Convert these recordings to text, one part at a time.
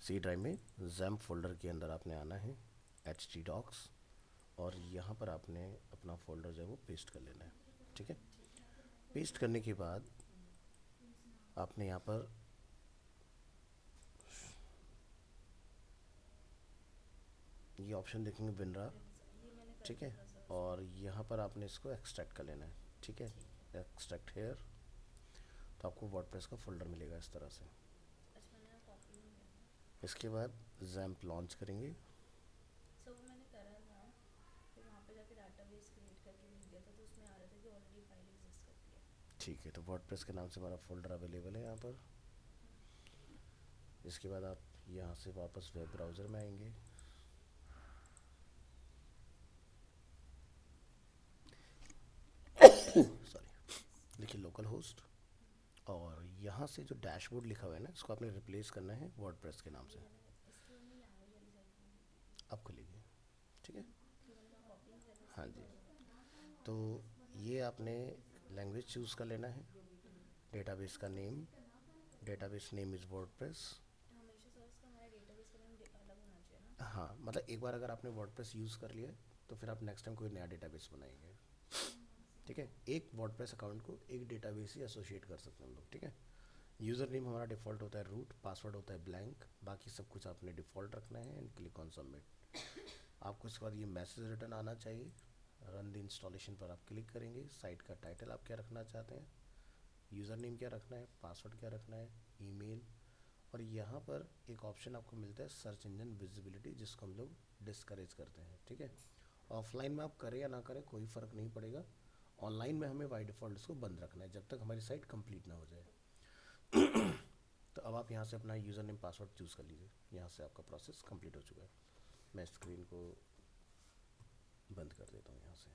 C drive में XAMPP folder के अंदर आपने आना है htdocs, और यहाँ पर आपने अपना फोल्डर जो है वो पेस्ट कर लेना है। ठीक है, पेस्ट करने के बाद आपने यहाँ पर ये ऑप्शन देखेंगे विनरा। ठीक है, और यहाँ पर आपने इसको एक्सट्रैक्ट कर लेना है। ठीक है, एक्सट्रैक्ट हेयर, तो आपको वर्डप्रेस का फोल्डर मिलेगा इस तरह से। इसके बाद जैम्प लॉन्च करेंगे। ठीक है, तो वर्डप्रेस के नाम से हमारा फोल्डर अवेलेबल है यहाँ पर। इसके बाद आप यहाँ से वापस वेब ब्राउज़र में आएंगे। सॉरी, देखिए लोकल होस्ट, और यहाँ से जो डैशबोर्ड लिखा हुआ है ना, इसको आपने रिप्लेस करना है वर्डप्रेस के नाम से। आप कर लीजिए। ठीक है, हाँ जी। तो ये आपने लैंग्वेज चूज़ कर लेना है, डेटाबेस का name, database name is WordPress. हाँ, मतलब एक बार अगर आपने वर्डप्रेस यूज़ कर लिया है तो फिर आप नेक्स्ट टाइम कोई नया डेटाबेस बनाएंगे। ठीक है, एक वर्डप्रेस अकाउंट को एक डेटाबेस ही एसोसिएट कर सकते हैं हम लोग। ठीक है, यूज़र नेम हमारा डिफ़ॉल्ट होता है रूट, पासवर्ड होता है ब्लैंक, बाकी सब कुछ आपने डिफ़ॉल्ट रखना है एंड क्लिक ऑन सबमिट। आपको इसके बाद ये मैसेज रिटर्न आना चाहिए। रन द इंस्टॉलेशन पर आप क्लिक करेंगे। साइट का टाइटल आप क्या रखना चाहते हैं, यूज़र नेम क्या रखना है, पासवर्ड क्या रखना है, ईमेल, और यहाँ पर एक ऑप्शन आपको मिलता है सर्च इंजन विजिबिलिटी, जिसको हम लोग डिस्करेज करते हैं। ठीक है, ऑफलाइन में आप करें या ना करें कोई फ़र्क नहीं पड़ेगा, ऑनलाइन में हमें बाई डिफ़ॉल्ट इसको बंद रखना है जब तक हमारी साइट कंप्लीट ना हो जाए। तो अब आप यहाँ से अपना यूज़र नेम पासवर्ड चूज़ कर लीजिए। यहाँ से आपका प्रोसेस कंप्लीट हो चुका है। मैं स्क्रीन को बंद कर देता हूँ यहाँ से।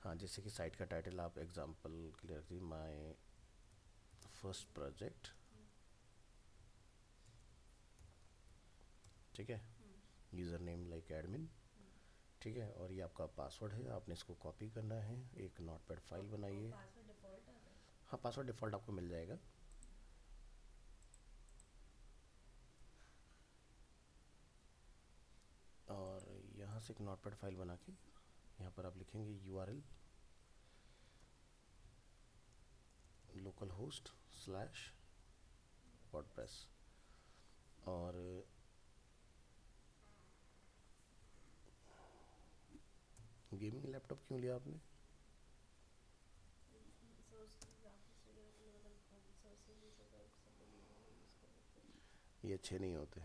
हाँ, जैसे कि साइट का टाइटल आप एग्जांपल के लिए रख दीजिए, माय फर्स्ट प्रोजेक्ट। ठीक है, यूज़र नेम लाइक एडमिन। ठीक है, और ये आपका पासवर्ड है, आपने इसको कॉपी करना है, एक नोटपैड फाइल बनाइए। हाँ, पासवर्ड डिफ़ॉल्ट आपको मिल जाएगा। और यहाँ से एक नोटपैड फाइल बना के यहाँ पर आप लिखेंगे URL local host slash WordPress. और गेमिंग लैपटॉप क्यों लिया आपने? ये अच्छे नहीं होते।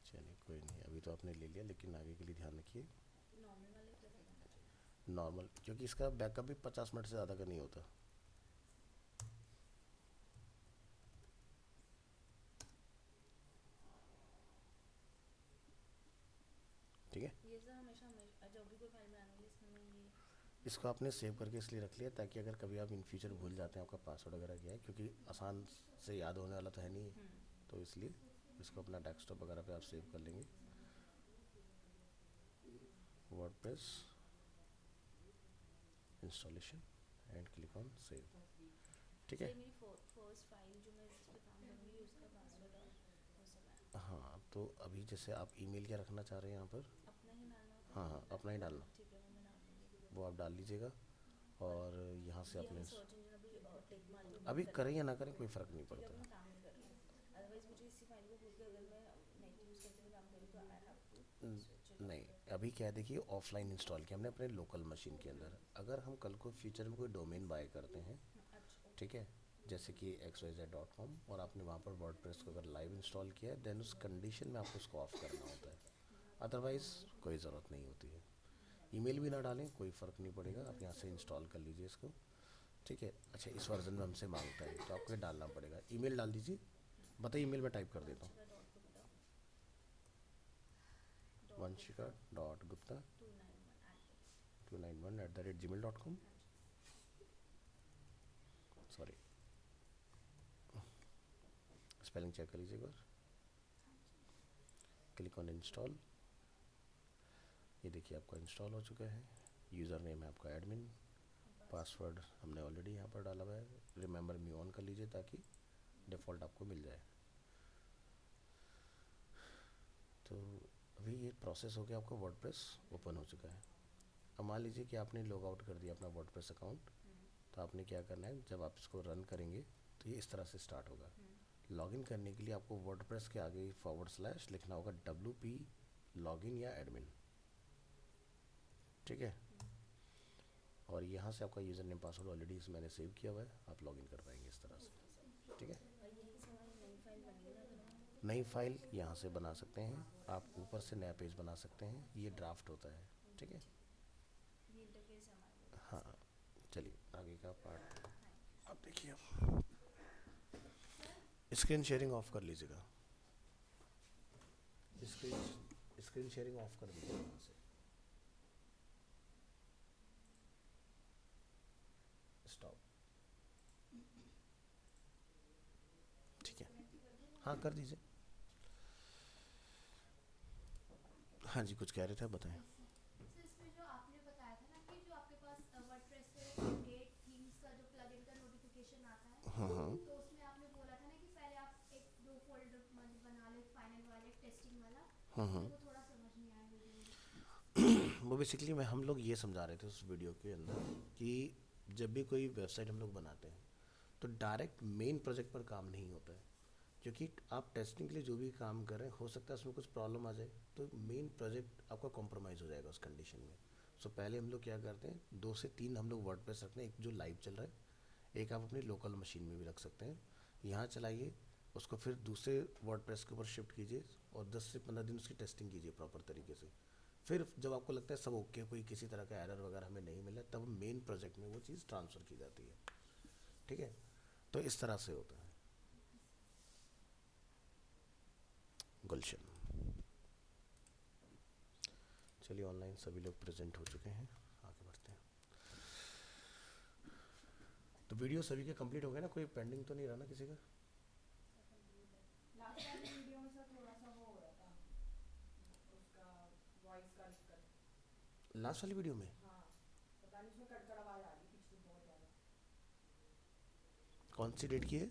चलिए कोई नहीं, अभी तो आपने ले लिया, लेकिन आगे के लिए ध्यान रखिए नॉर्मल, क्योंकि इसका बैकअप भी 50 मिनट से ज़्यादा का नहीं होता। ठीक है, इसको आपने सेव करके इसलिए रख लिया ताकि अगर कभी आप इन फ्यूचर भूल जाते हैं आपका पासवर्ड वगैरह क्या है, क्योंकि आसान से याद होने वाला तो है नहीं, तो इसलिए इसको अपना डेस्कटॉप वगैरह पे आप सेव कर लेंगे। WordPress installation and click on save. ठीक है, हाँ, तो अभी जैसे आप ईमेल क्या रखना चाह रहे हैं यहाँ पर? हाँ हाँ, अपना ही डालना, वो आप डाल लीजिएगा। और यहाँ से अपने अभी करें या ना करें कोई फ़र्क नहीं पड़ता है। नहीं, अभी क्या है, देखिए ऑफलाइन इंस्टॉल किया हमने अपने लोकल मशीन के अंदर, अगर हम कल को फ्यूचर में कोई डोमेन बाय करते हैं, ठीक है, जैसे कि xyz.com, और आपने वहाँ पर वर्डप्रेस को अगर लाइव इंस्टॉल किया है, देन उस कंडीशन में आपको उसको ऑफ करना होता है, अदरवाइज़ कोई ज़रूरत नहीं होती है। ईमेल भी ना डालें कोई फ़र्क नहीं पड़ेगा, आप यहाँ से इंस्टॉल कर लीजिए इसको। ठीक है, अच्छा इस वर्जन में हमसे मांगता है तो आपको ये डालना पड़ेगा। ईमेल डाल दीजिए, बताइए, ईमेल में टाइप कर देता हूँ, vanshika.gupta291@gmail.com। सॉरी, स्पेलिंग चेक कर लीजिए एक बार। क्लिक ऑन इंस्टॉल, ये देखिए आपका इंस्टॉल हो चुका है। यूज़र नेम है आपका एडमिन, पासवर्ड हमने ऑलरेडी यहाँ पर डाला हुआ है, रिमेंबर मी ऑन कर लीजिए ताकि डिफ़ॉल्ट आपको मिल जाए। तो अभी ये प्रोसेस हो गया, आपका वर्डप्रेस ओपन हो चुका है। अब मान लीजिए कि आपने लॉग आउट कर दिया अपना वर्डप्रेस अकाउंट, तो आपने क्या करना है, जब आप इसको रन करेंगे तो ये इस तरह से स्टार्ट होगा। लॉगिन करने के लिए आपको वर्डप्रेस के आगे / लिखना होगा WP लॉगिन या एडमिन, ठीक है। और यहाँ से आपका यूज़र नेम पासवर्ड ऑलरेडी मैंने सेव किया हुआ है, आप लॉगिन कर पाएंगे इस तरह से, ठीक है। नई फाइल यहाँ से बना सकते हैं आप, ऊपर से नया पेज बना सकते हैं, ये ड्राफ्ट होता है, ठीक है। हाँ, चलिए आगे का पार्ट अब देखिए। अब स्क्रीन शेयरिंग ऑफ कर लीजिएगा, स्क्रीन शेयरिंग ऑफ कर दीजिए यहाँ से, स्टॉप, ठीक है। हाँ कर दीजिए। हाँ जी, कुछ कह रहे थे, आप बताएं। सर इसमें जो आपने बताया था ना कि जो आपके पास वर्डप्रेस पे अपडेट थीम्स का जो प्लगइन का नोटिफिकेशन आता है, हाँ हाँ तो उसमें आपने बोला था ना कि पहले आप एक दो फोल्डर बना लो, एक फाइनल वाला एक टेस्टिंग वाला। हाँ हाँ। मेरे को थोड़ा समझ नहीं आया वीडियो में। वो बेसिकली मैं हम लोग ये समझा रहे थे उस वीडियो के अंदर कि जब भी कोई वेबसाइट हम लोग बनाते हैं तो डायरेक्ट मेन प्रोजेक्ट पर काम नहीं होता है, क्योंकि आप टेस्टिंग के लिए जो भी काम कर रहे हैं हो सकता है उसमें कुछ प्रॉब्लम आ जाए, तो मेन प्रोजेक्ट आपका कॉम्प्रोमाइज़ हो जाएगा उस कंडीशन में। सो पहले हम लोग क्या करते हैं, 2 से 3 हम लोग वर्डप्रेस रखते हैं, एक जो लाइव चल रहा है, एक आप अपनी लोकल मशीन में भी रख सकते हैं, यहाँ चलाइए उसको, फिर दूसरे वर्डप्रेस के ऊपर शिफ्ट कीजिए और 10 से 15 दिन उसकी टेस्टिंग कीजिए प्रॉपर तरीके से। फिर जब आपको लगता है सब ओके, कोई किसी तरह का एरर वगैरह हमें नहीं मिला, तब मेन प्रोजेक्ट में वो चीज़ ट्रांसफ़र की जाती है, ठीक है। तो इस तरह से होता है। गुलशन, चलिए ऑनलाइन सभी लोग प्रेजेंट हो चुके हैं, आगे बढ़ते हैं। तो वीडियो सभी के कंप्लीट हो गए ना, कोई पेंडिंग तो नहीं रहा ना किसी का? लास्ट वाली वीडियो में सर थोड़ा सा वो हो रहा था, उसका वॉइस का दिक्कत। लास्ट वाली वीडियो में हाँ, पता नहीं उसमें कड़कड़ आवाज़ आ रही पिछली बहुत ज़्यादा। कौन सी डेट की है?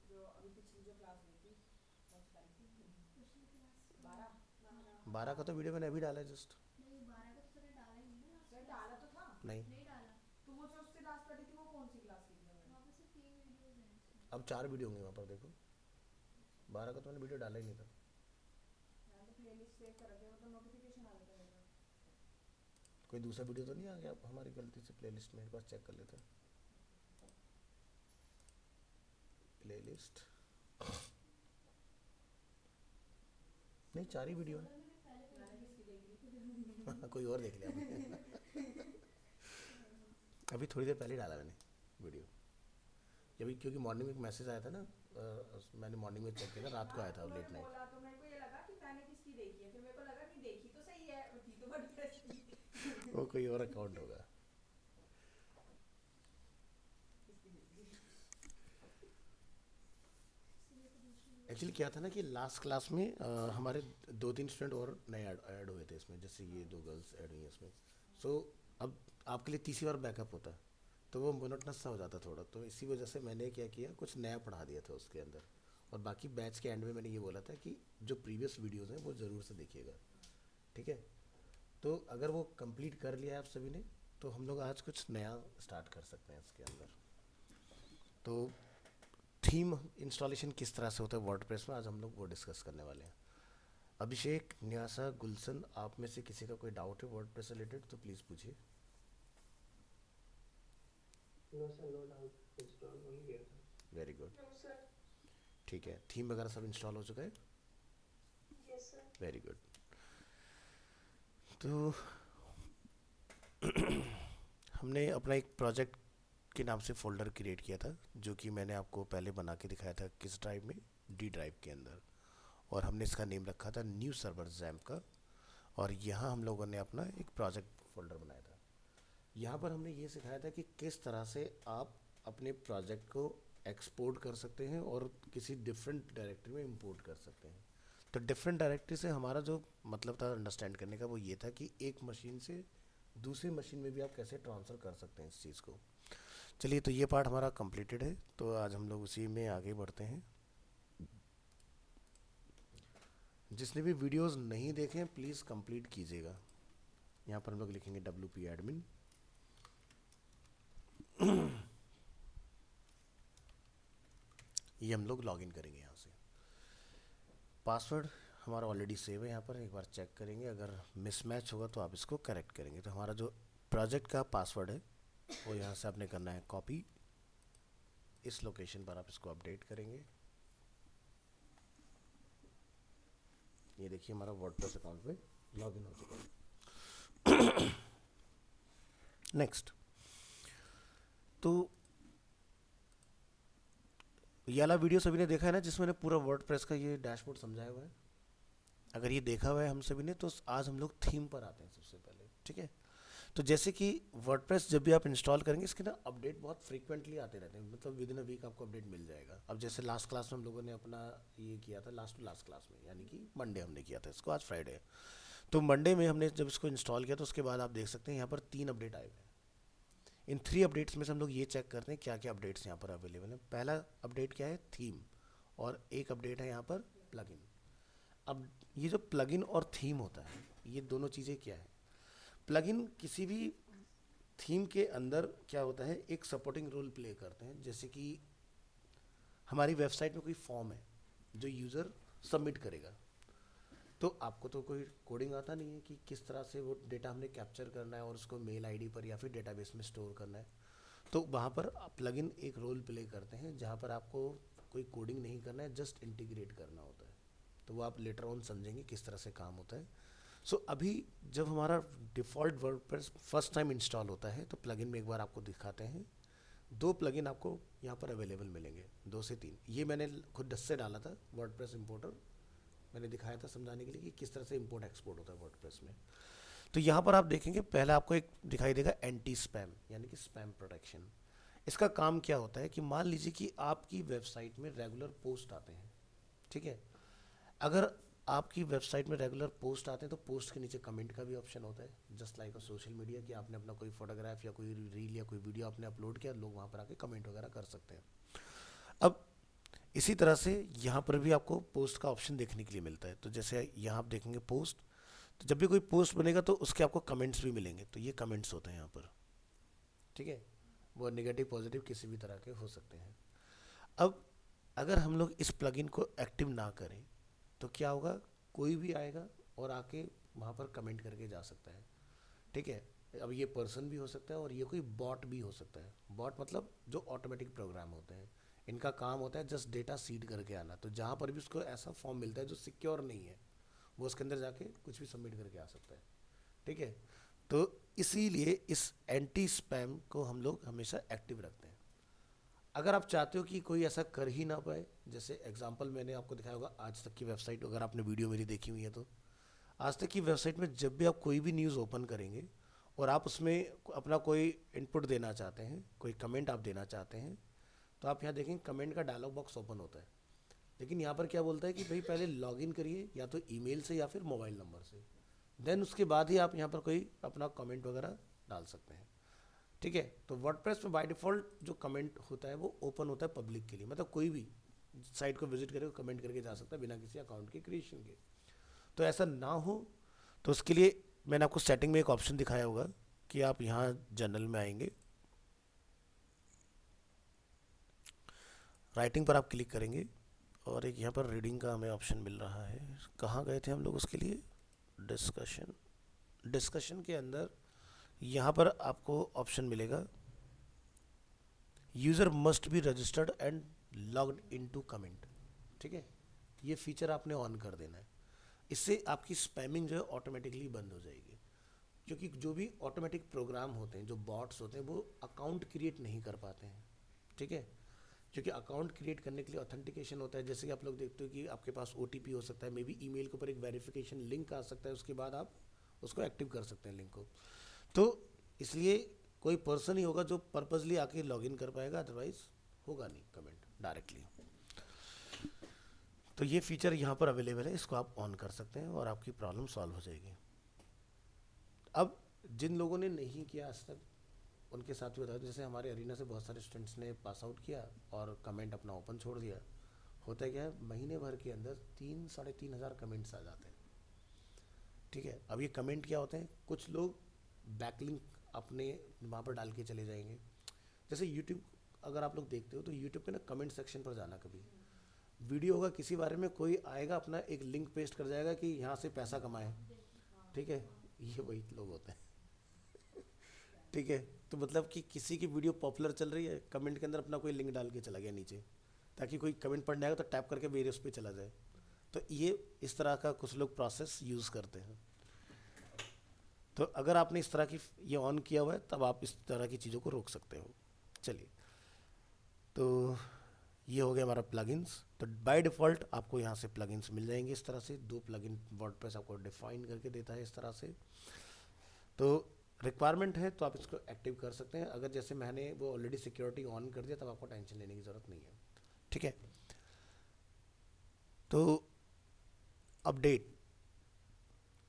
जो अभी पिछली जो क्लास हुई थी, कौन सी तारीख थी? पिछली क्लास 12। 12 का तो वीडियो मैंने अभी डाला है जस्ट। नहीं, 12 का तो तूने डाला ही नहीं ना, सर डाला तो था। नहीं, नहीं डाला। तो वो जो उससे लास्ट वाली थी वो कौन सी क्लास की थी मैंने? वहाँ पे सिर्फ 3 वीडियोस हैं इसमें। अब 4 वीडियो होंगे वहाँ पर, देखो 12 का तो मैंने वीडियो डाला ही नहीं था। मैंने तो प्लेलिस्ट सेव कर रखी है, मतलब नोटिफिकेशन आ जाता है मेरे पास। कोई दूसरा वीडियो तो नहीं आ गया आप हमारी गलती से प्लेलिस्ट में? एक बार चेक कर लेते हैं प्लेलिस्ट। नहीं, 4 ही वीडियो फोल्डर मैंने पहले भेज मैंने दिया। किसकी देख ली? कोई और देख लिया आपने। अभी थोड़ी देर पहले डाला मैंने वीडियो, अभी क्योंकि मॉर्निंग में एक मैसेज आया था ना, मैंने मॉर्निंग में चेक किया था, रात को आया था तो लेट मैंने नाइट। बोला तो मेरे को ये लगा कि मैंने किसकी देखी है, फिर मेरे को लगा कि देखी तो सही है, वो थी तो वर्डप्रेस की। वो कोई और अकाउंट होगा। किसकी देख ली? इसलिए तो दूसरी वीडियो। एक्चुअली क्या था ना कि लास्ट क्लास में हमारे 2-3 स्टूडेंट और नए ऐड हुए थे इसमें, जैसे ये 2 गर्ल्स ऐड हुई हैं इसमें। सो अब आपके लिए तीसरी बार बैकअप होता, तो वो मोनोटनस सा हो जाता थोड़ा, तो इसी वजह से मैंने क्या किया, कुछ नया पढ़ा दिया था उसके अंदर। और बाकी बैच के एंड में मैंने ये बोला था कि जो प्रीवियस वीडियोस हैं वो ज़रूर से देखिएगा, ठीक है। तो अगर वो कंप्लीट कर लिया है आप सभी ने, तो हम लोग आज कुछ नया स्टार्ट कर सकते हैं इसके अंदर। तो थीम इंस्टॉलेशन किस तरह से होता है वर्डप्रेस में, आज हम लोग वो डिस्कस करने वाले हैं। अभिषेक, न्यासा, गुलशन, आप में से किसी का कोई डाउट है वर्डप्रेस से रिलेटेड तो प्लीज़ पूछिए। No sir, no doubt, install हो ही गया था। Very good, no sir. ठीक है। थीम वगैरह सब इंस्टॉल हो चुका है? Yes sir. Very good. तो हमने अपना एक प्रोजेक्ट के नाम से फ़ोल्डर क्रिएट किया था, जो कि मैंने आपको पहले बना के दिखाया था किस ड्राइव में, डी ड्राइव के अंदर। और हमने इसका नेम रखा था न्यू सर्वर जैम्प का। और यहाँ हम लोगों ने अपना एक प्रोजेक्ट फ़ोल्डर बनाया था। यहाँ पर हमने ये सिखाया था कि किस तरह से आप अपने प्रोजेक्ट को एक्सपोर्ट कर सकते हैं और किसी डिफरेंट डायरेक्टरी में इंपोर्ट कर सकते हैं। तो डिफरेंट डायरेक्टरी से हमारा जो मतलब था अंडरस्टैंड करने का, वो ये था कि एक मशीन से दूसरी मशीन में भी आप कैसे ट्रांसफ़र कर सकते हैं इस चीज़ को। चलिए, तो ये पार्ट हमारा कंप्लीटेड है, तो आज हम लोग उसी में आगे बढ़ते हैं। जिसने भी वीडियोस नहीं देखे हैं प्लीज़ कंप्लीट कीजिएगा। यहाँ पर हम लोग लिखेंगे WP एडमिन, ये हम लोग लॉगिन करेंगे यहाँ से। पासवर्ड हमारा ऑलरेडी सेव है, यहाँ पर एक बार चेक करेंगे, अगर मिसमैच होगा तो आप इसको करेक्ट करेंगे। तो हमारा जो प्रोजेक्ट का पासवर्ड है वो यहाँ से आपने करना है कॉपी, इस लोकेशन पर आप इसको अपडेट करेंगे। ये देखिए हमारा वर्डप्रेस अकाउंट में लॉगिन हो चुका है। नेक्स्ट, तो ये वाला वीडियो सभी ने देखा है ना, जिसमें मैंने पूरा वर्डप्रेस का ये डैशबोर्ड समझाया हुआ है। अगर ये देखा हुआ है हम सभी ने, तो आज हम लोग थीम पर आते हैं सबसे पहले, ठीक है। तो जैसे कि वर्डप्रेस जब भी आप इंस्टॉल करेंगे, इसके ना अपडेट बहुत फ्रीक्वेंटली आते रहते हैं, मतलब विद इन अ वीक आपको अपडेट मिल जाएगा। अब जैसे लास्ट क्लास में हम लोगों ने अपना ये किया था, लास्ट टू लास्ट क्लास में, यानी कि मंडे हमने किया था इसको, आज फ्राइडे है। तो मंडे में हमने जब इसको इंस्टॉल किया तो उसके बाद आप देख सकते हैं यहाँ पर 3 अपडेट आए हुए हैं। इन 3 अपडेट्स में से हम लोग ये चेक करते हैं क्या क्या अपडेट्स यहाँ पर अवेलेबल हैं। पहला अपडेट क्या है, थीम, और एक अपडेट है यहाँ पर प्लगइन। अब ये जो प्लगइन और थीम होता है, ये दोनों चीज़ें क्या है। प्लगइन किसी भी थीम के अंदर क्या होता है, एक सपोर्टिंग रोल प्ले करते हैं। जैसे कि हमारी वेबसाइट में कोई फॉर्म है जो यूज़र सबमिट करेगा, तो आपको तो कोई कोडिंग आता नहीं है कि किस तरह से वो डेटा हमने कैप्चर करना है और उसको मेल आईडी पर या फिर डेटाबेस में स्टोर करना है। तो वहाँ पर प्लगइन एक रोल प्ले करते हैं, जहाँ पर आपको कोई कोडिंग नहीं करना है, जस्ट इंटीग्रेट करना होता है। तो वो आप लेटर ऑन समझेंगे किस तरह से काम होता है। सो अभी जब हमारा default WordPress first time install होता है, तो प्लगइन में एक बार आपको दिखाते हैं। 2 प्लगइन आपको यहाँ पर अवेलेबल मिलेंगे, 2 से 3। ये मैंने खुद से डाला था, वर्डप्रेस इंपोर्टर मैंने दिखाया था समझाने के लिए कि किस तरह से इंपोर्ट एक्सपोर्ट होता है वर्डप्रेस में। तो यहाँ पर आप देखेंगे पहले आपको एक दिखाई देगा एंटी स्पैम, यानी कि स्पैम प्रोटेक्शन। इसका काम क्या होता है कि मान लीजिए कि आपकी वेबसाइट में रेगुलर पोस्ट आते हैं, ठीक है। अगर आपकी वेबसाइट में रेगुलर पोस्ट आते हैं तो पोस्ट के नीचे कमेंट का भी ऑप्शन होता है, just like a social media, कि आपने अपना कोई फोटोग्राफ या कोई रील या कोई वीडियो आपने अपलोड किया, लोग वहाँ पर आके कमेंट वगैरह कर सकते हैं। अब इसी तरह से यहाँ पर भी आपको पोस्ट का ऑप्शन देखने के लिए मिलता है। तो जैसे यहाँ आप देखेंगे पोस्ट, तो जब भी कोई पोस्ट बनेगा तो उसके आपको कमेंट्स भी मिलेंगे। तो ये कमेंट्स होते हैं यहाँ पर, ठीक है। वो नेगेटिव पॉजिटिव किसी भी तरह के हो सकते हैं। अब अगर हम लोग इस प्लगइन को एक्टिव ना करें तो क्या होगा, कोई भी आएगा और आके वहाँ पर कमेंट करके जा सकता है, ठीक है। अब ये पर्सन भी हो सकता है और ये कोई बॉट भी हो सकता है। बॉट मतलब जो ऑटोमेटिक प्रोग्राम होते हैं, इनका काम होता है जस्ट डेटा सीड करके आना। तो जहाँ पर भी उसको ऐसा फॉर्म मिलता है जो सिक्योर नहीं है, वो उसके अंदर जाके कुछ भी सबमिट करके आ सकता है, ठीक है। तो इसीलिए इस एंटी स्पैम को हम लोग हमेशा एक्टिव रखते हैं। अगर आप चाहते हो कि कोई ऐसा कर ही ना पाए, जैसे एग्जांपल मैंने आपको दिखाया होगा आज तक की वेबसाइट, अगर आपने वीडियो मेरी देखी हुई है तो आज तक की वेबसाइट में जब भी आप कोई भी न्यूज़ ओपन करेंगे और आप उसमें अपना कोई इनपुट देना चाहते हैं, कोई कमेंट आप देना चाहते हैं, तो आप यहाँ देखेंगे कमेंट का डायलॉग बॉक्स ओपन होता है। लेकिन यहाँ पर क्या बोलता है कि भाई पहले लॉगिन करिए या तो ईमेल से या फिर मोबाइल नंबर से, देन उसके बाद ही आप यहाँ पर कोई अपना कमेंट वगैरह डाल सकते हैं, ठीक है। तो वर्डप्रेस में बाय डिफ़ॉल्ट जो कमेंट होता है वो ओपन होता है पब्लिक के लिए, मतलब कोई भी साइट को विजिट करके कमेंट करके जा सकता है बिना किसी अकाउंट के क्रिएशन के। तो ऐसा ना हो तो उसके लिए मैंने आपको सेटिंग में एक ऑप्शन दिखाया होगा कि आप यहाँ जनरल में आएंगे, राइटिंग पर आप क्लिक करेंगे और एक यहाँ पर रीडिंग का हमें ऑप्शन मिल रहा है। कहाँ गए थे हम लोग उसके लिए, डिस्कशन के अंदर यहाँ पर आपको ऑप्शन मिलेगा user must be registered and logged into comment, ठीक है। ये फीचर आपने ऑन कर देना है। इससे आपकी स्पैमिंग जो है ऑटोमेटिकली बंद हो जाएगी, क्योंकि जो भी ऑटोमेटिक प्रोग्राम होते हैं, जो बॉट्स होते हैं, वो अकाउंट क्रिएट नहीं कर पाते हैं, ठीक है। क्योंकि अकाउंट क्रिएट करने के लिए ऑथेंटिकेशन होता है। जैसे कि आप लोग देखते हो कि आपके पास OTP हो सकता है, मे बी ईमेल के ऊपर एक वेरिफिकेशन लिंक आ सकता है, उसके बाद आप उसको एक्टिव कर सकते हैं लिंक को। तो इसलिए कोई पर्सन ही होगा जो पर्पजली आके लॉगिन कर पाएगा, अदरवाइज होगा नहीं कमेंट डायरेक्टली। तो ये फीचर यहाँ पर अवेलेबल है, इसको आप ऑन कर सकते हैं और आपकी प्रॉब्लम सॉल्व हो जाएगी। अब जिन लोगों ने नहीं किया आज तक उनके साथ भी बता दो, जैसे हमारे अरीना से बहुत सारे स्टूडेंट्स ने पास आउट किया और कमेंट अपना ओपन छोड़ दिया। होता क्या है, महीने भर के अंदर 3-3,500 कमेंट्स आ जाते हैं। ठीक है, अब ये कमेंट क्या होते हैं, कुछ लोग बैकलिंक अपने वहाँ पर डाल के चले जाएंगे। जैसे यूट्यूब अगर आप लोग देखते हो तो यूट्यूब पे ना कमेंट सेक्शन पर जाना, कभी वीडियो होगा किसी बारे में, कोई आएगा अपना एक लिंक पेस्ट कर जाएगा कि यहाँ से पैसा कमाएं। ठीक है, ये वही लोग होते हैं। ठीक है, तो मतलब कि किसी की वीडियो पॉपुलर चल रही है, कमेंट के अंदर अपना कोई लिंक डाल के चला गया नीचे, ताकि कोई कमेंट पढ़ने आएगा तो टैप करके मेरे उस पर चला जाए। तो ये इस तरह का कुछ लोग प्रोसेस यूज़ करते हैं। तो अगर आपने इस तरह की ये ऑन किया हुआ है तब आप इस तरह की चीज़ों को रोक सकते हो। चलिए, तो ये हो गया हमारा प्लगइन्स। तो बाय डिफ़ॉल्ट आपको यहाँ से प्लगइन्स मिल जाएंगे इस तरह से। 2 प्लगइन वर्डप्रेस आपको डिफाइन करके देता है इस तरह से। तो रिक्वायरमेंट है तो आप इसको एक्टिव कर सकते हैं। अगर जैसे मैंने वो ऑलरेडी सिक्योरिटी ऑन कर दिया तब आपको टेंशन लेने की ज़रूरत नहीं है। ठीक है, तो अपडेट।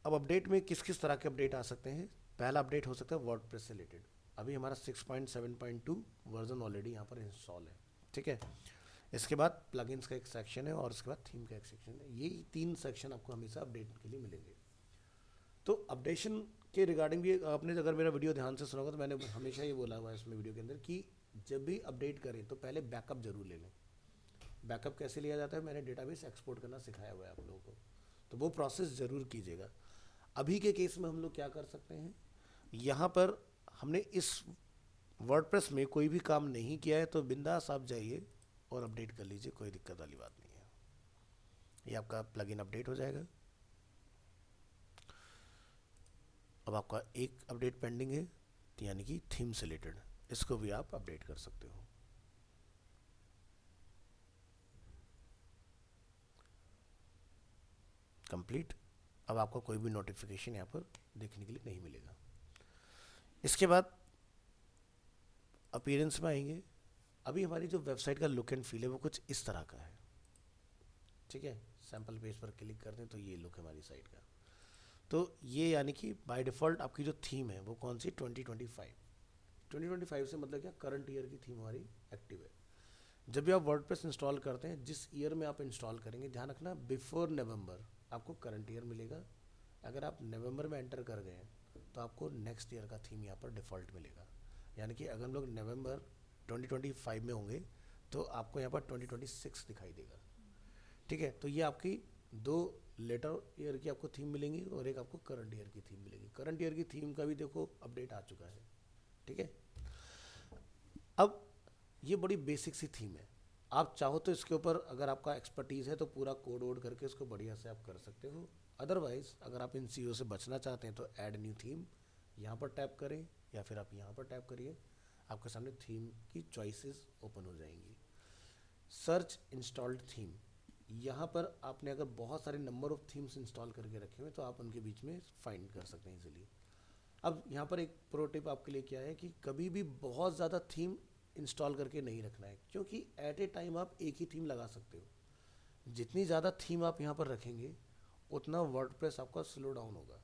अब अपडेट में किस किस तरह के अपडेट आ सकते हैं। पहला अपडेट हो सकता है वर्डप्रेस से रिलेटेड। अभी हमारा 6.7.2 वर्जन ऑलरेडी यहाँ पर इंस्टॉल है। ठीक है, इसके बाद प्लगइन्स का एक सेक्शन है और उसके बाद थीम का एक सेक्शन है। ये 3 सेक्शन आपको हमेशा अपडेट के लिए मिलेंगे। तो अपडेशन के रिगार्डिंग भी आपने अगर मेरा वीडियो ध्यान से सुना होगा तो मैंने हमेशा ये बोला हुआ है इसमें वीडियो के अंदर कि जब भी अपडेट करें तो पहले बैकअप जरूर ले लें। बैकअप कैसे लिया जाता है, मैंने डेटाबेस एक्सपोर्ट करना सिखाया हुआ है आप लोगों को, तो वो प्रोसेस ज़रूर कीजिएगा। अभी के केस में हम लोग क्या कर सकते हैं, यहाँ पर हमने इस वर्डप्रेस में कोई भी काम नहीं किया है तो बिंदास आप जाइए और अपडेट कर लीजिए, कोई दिक्कत वाली बात नहीं है। ये आपका प्लगइन अपडेट हो जाएगा। अब आपका एक अपडेट पेंडिंग है, यानी कि थीम से रिलेटेड, इसको भी आप अपडेट कर सकते हो। कंप्लीट। अब आपको कोई भी नोटिफिकेशन यहाँ पर देखने के लिए नहीं मिलेगा। इसके बाद अपीयरेंस में आएंगे। अभी हमारी जो वेबसाइट का लुक एंड फील है वो कुछ इस तरह का है। ठीक है, सैम्पल पेज पर क्लिक करते हैं तो ये लुक है हमारी साइट का। तो ये यानी कि बाय डिफ़ॉल्ट आपकी जो थीम है वो कौन सी, 2025 से मतलब क्या, करंट ईयर की थीम हमारी एक्टिव है। जब भी आप वर्डप्रेस इंस्टॉल करते हैं, जिस ईयर में आप इंस्टॉल करेंगे, ध्यान रखना बिफोर नवंबर आपको करंट ईयर मिलेगा। अगर आप नवंबर में एंटर कर गए तो आपको नेक्स्ट ईयर का थीम यहाँ पर डिफ़ॉल्ट मिलेगा। यानी कि अगर हम लोग नवंबर 2025 में होंगे तो आपको यहाँ पर 2026 दिखाई देगा। ठीक है, तो ये आपकी 2 लेटर ईयर की आपको थीम मिलेंगी और एक आपको करंट ईयर की थीम मिलेगी। करंट ईयर की थीम का भी देखो अपडेट आ चुका है। ठीक है, अब ये बड़ी बेसिक सी थीम है। आप चाहो तो इसके ऊपर अगर आपका एक्सपर्टीज़ है तो पूरा कोड वोड करके इसको बढ़िया से आप कर सकते हो। अदरवाइज़ अगर आप इन चीज़ों से बचना चाहते हैं तो ऐड न्यू थीम यहाँ पर टैप करें या फिर आप यहाँ पर टैप करिए, आपके सामने थीम की चॉइसेस ओपन हो जाएंगी। सर्च इंस्टॉल्ड थीम, यहाँ पर आपने अगर बहुत सारे नंबर ऑफ थीम्स इंस्टॉल करके रखे हुए तो आप उनके बीच में फाइंड कर सकते हैं इजीली। अब यहाँ पर एक प्रो टिप आपके लिए क्या है कि कभी भी बहुत ज़्यादा थीम इंस्टॉल करके नहीं रखना है, क्योंकि एट ए टाइम आप एक ही थीम लगा सकते हो। जितनी ज़्यादा थीम आप यहाँ पर रखेंगे उतना वर्डप्रेस आपका स्लो डाउन होगा।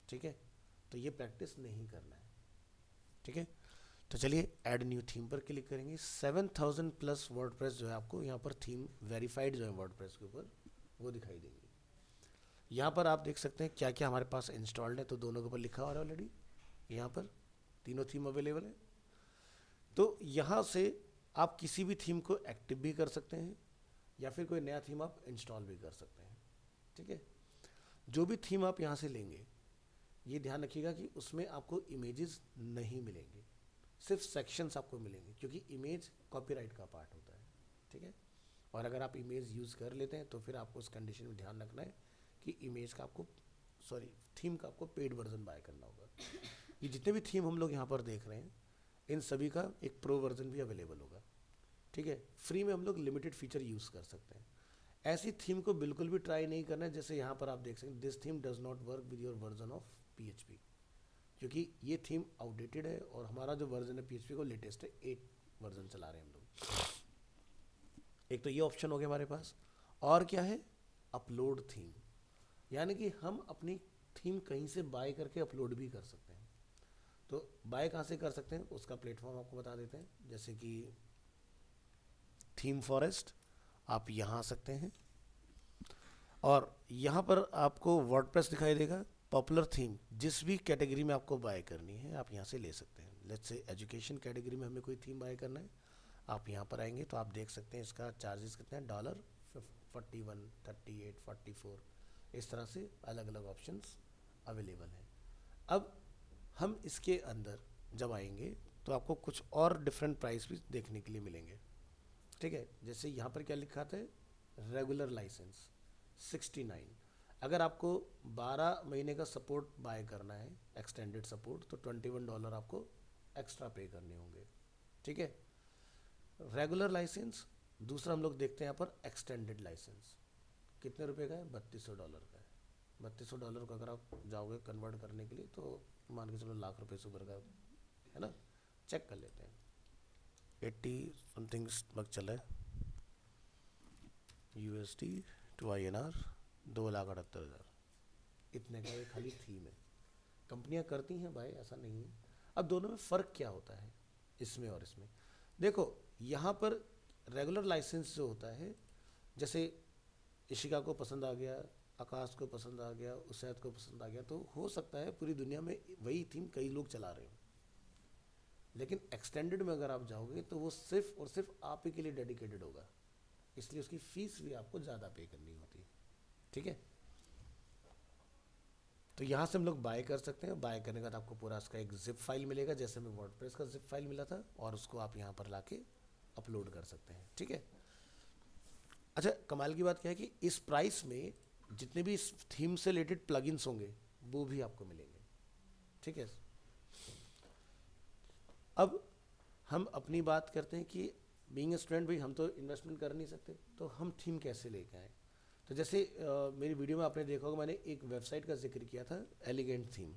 ठीक है, तो ये प्रैक्टिस नहीं करना है। ठीक है, तो चलिए ऐड न्यू थीम पर क्लिक करेंगे। 7000 प्लस वर्डप्रेस जो है आपको यहाँ पर थीम वेरीफाइड जो है वर्डप्रेस के ऊपर वो दिखाई देंगी। यहाँ पर आप देख सकते हैं क्या क्या हमारे पास इंस्टॉल्ड है, तो दोनों के ऊपर लिखा हुआ है ऑलरेडी। यहाँ पर तीनों थीम अवेलेबल है। तो यहाँ से आप किसी भी थीम को एक्टिव भी कर सकते हैं या फिर कोई नया थीम आप इंस्टॉल भी कर सकते हैं। ठीक है, जो भी थीम आप यहाँ से लेंगे ये ध्यान रखिएगा कि उसमें आपको इमेजेस नहीं मिलेंगे, सिर्फ सेक्शंस आपको मिलेंगे, क्योंकि इमेज कॉपीराइट का पार्ट होता है। ठीक है, और अगर आप इमेज यूज़ कर लेते हैं तो फिर आपको उस कंडीशन में ध्यान रखना है कि इमेज का आपको थीम का आपको पेड वर्जन बाय करना होगा। ये जितने भी थीम हम लोग यहाँ पर देख रहे हैं इन सभी का एक प्रो वर्जन भी अवेलेबल होगा। ठीक है, फ्री में हम लोग लिमिटेड फीचर यूज़ कर सकते हैं। ऐसी थीम को बिल्कुल भी ट्राई नहीं करना है जैसे यहाँ पर आप देख सकते हैं, this theme does not work with your version of PHP, क्योंकि ये थीम आउटडेटेड है और हमारा जो वर्जन है PHP को लेटेस्ट है 8 वर्जन चला रहे हैं हम लोग। एक तो ये ऑप्शन हो गया हमारे पास, और क्या है, अपलोड थीम, यानी कि हम अपनी थीम कहीं से बाय करके अपलोड भी कर सकते हैं। तो बाय कहाँ से कर सकते हैं उसका प्लेटफॉर्म आपको बता देते हैं, जैसे कि थीम फॉरेस्ट, आप यहाँ आ सकते हैं और यहाँ पर आपको वर्डप्रेस दिखाई देगा, पॉपुलर थीम, जिस भी कैटेगरी में आपको बाय करनी है आप यहाँ से ले सकते हैं। लेट्स से एजुकेशन कैटेगरी में हमें कोई थीम बाय करना है, आप यहाँ पर आएंगे तो आप देख सकते हैं इसका चार्जेस कितने हैं, $41, 38, 44, इस तरह से अलग अलग ऑप्शंस अवेलेबल हैं। अब हम इसके अंदर जब आएंगे तो आपको कुछ और डिफरेंट प्राइस भी देखने के लिए मिलेंगे, ठीक है। जैसे यहाँ पर क्या लिखा था, रेगुलर लाइसेंस 69, अगर आपको 12 महीने का सपोर्ट बाय करना है, एक्सटेंडेड सपोर्ट, तो $21 आपको एक्स्ट्रा पे करने होंगे, ठीक है। रेगुलर लाइसेंस, दूसरा हम लोग देखते हैं यहाँ पर एक्सटेंडेड लाइसेंस कितने रुपए का है, $32 का है। $32 को अगर आप जाओगे कन्वर्ट करने के लिए तो मान के चलो लाख रुपए से ऊपर का है ना, चेक कर लेते हैं। 80 समथिंग लगभग चला है USD टू INR, 2,78,000 इतने का एक खाली थीम है। कंपनियां करती हैं भाई, ऐसा नहीं है। अब दोनों में फ़र्क क्या होता है इसमें और इसमें, देखो यहाँ पर रेगुलर लाइसेंस जो होता है, जैसे इशिका को पसंद आ गया, आकाश को पसंद आ गया, उसैद को पसंद आ गया, तो हो सकता है पूरी दुनिया में वही थीम कई लोग चला रहे हो। लेकिन एक्सटेंडेड में अगर आप जाओगे तो वो सिर्फ और सिर्फ आप ही के लिए डेडिकेटेड होगा, इसलिए उसकी फीस भी आपको ज़्यादा पे करनी होती है, ठीक है। तो यहाँ से हम लोग बाय कर सकते हैं। बाय करने के बाद आपको पूरा उसका एक जिप फाइल मिलेगा, जैसे हमें वर्डप्रेस का जिप फाइल मिला था, और उसको आप यहाँ पर लाके अपलोड कर सकते हैं, ठीक है। अच्छा, कमाल की बात क्या है कि इस प्राइस में जितने भी इस थीम से रिलेटेड प्लगइन्स होंगे वो भी आपको मिलेंगे, ठीक है। अब हम अपनी बात करते हैं कि बीइंग ए स्टूडेंट भाई हम तो इन्वेस्टमेंट कर नहीं सकते, तो हम थीम कैसे लेके आए। तो जैसे मेरी वीडियो में आपने देखा होगा, मैंने एक वेबसाइट का जिक्र किया था, elegant theme.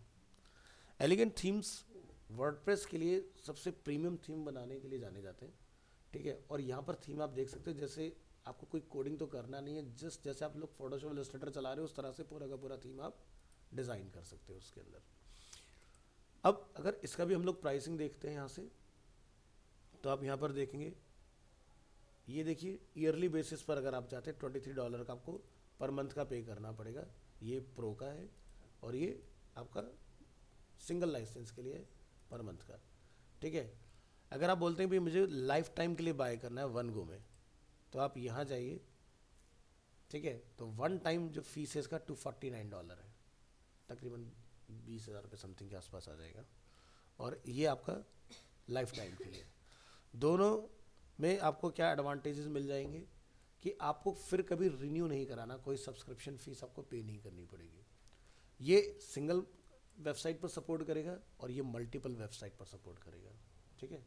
Elegant themes WordPress के लिए सबसे प्रीमियम थीम बनाने के लिए जाने जाते हैं, ठीक है। और यहाँ पर थीम आप देख सकते हो, जैसे आपको कोई कोडिंग तो करना नहीं है, जस्ट जैसे आप लोग फोटोशॉप इलस्ट्रेटर चला रहे हो उस तरह से पूरा का पूरा थीम आप डिज़ाइन कर सकते हो उसके अंदर। अब अगर इसका भी हम लोग प्राइसिंग देखते हैं यहाँ से, तो आप यहाँ पर देखेंगे, ये देखिए ईयरली बेसिस पर अगर आप चाहते हैं $23 का आपको पर मंथ का पे करना पड़ेगा। ये प्रो का है और ये आपका सिंगल लाइसेंस के लिए पर मंथ का, ठीक है। अगर आप बोलते हैं भाई मुझे लाइफ टाइम के लिए बाय करना है वन गो में, तो आप यहाँ जाइए, ठीक है। तो वन टाइम जो फीस है इसका $249 है, तकरीबन 20,000 रुपये समथिंग के आसपास आ जाएगा, और ये आपका लाइफ टाइम के लिए। दोनों में आपको क्या एडवांटेजेस मिल जाएंगे कि आपको फिर कभी रिन्यू नहीं कराना, कोई सब्सक्रिप्शन फीस आपको पे नहीं करनी पड़ेगी। ये सिंगल वेबसाइट पर सपोर्ट करेगा और ये मल्टीपल वेबसाइट पर सपोर्ट करेगा, ठीक है।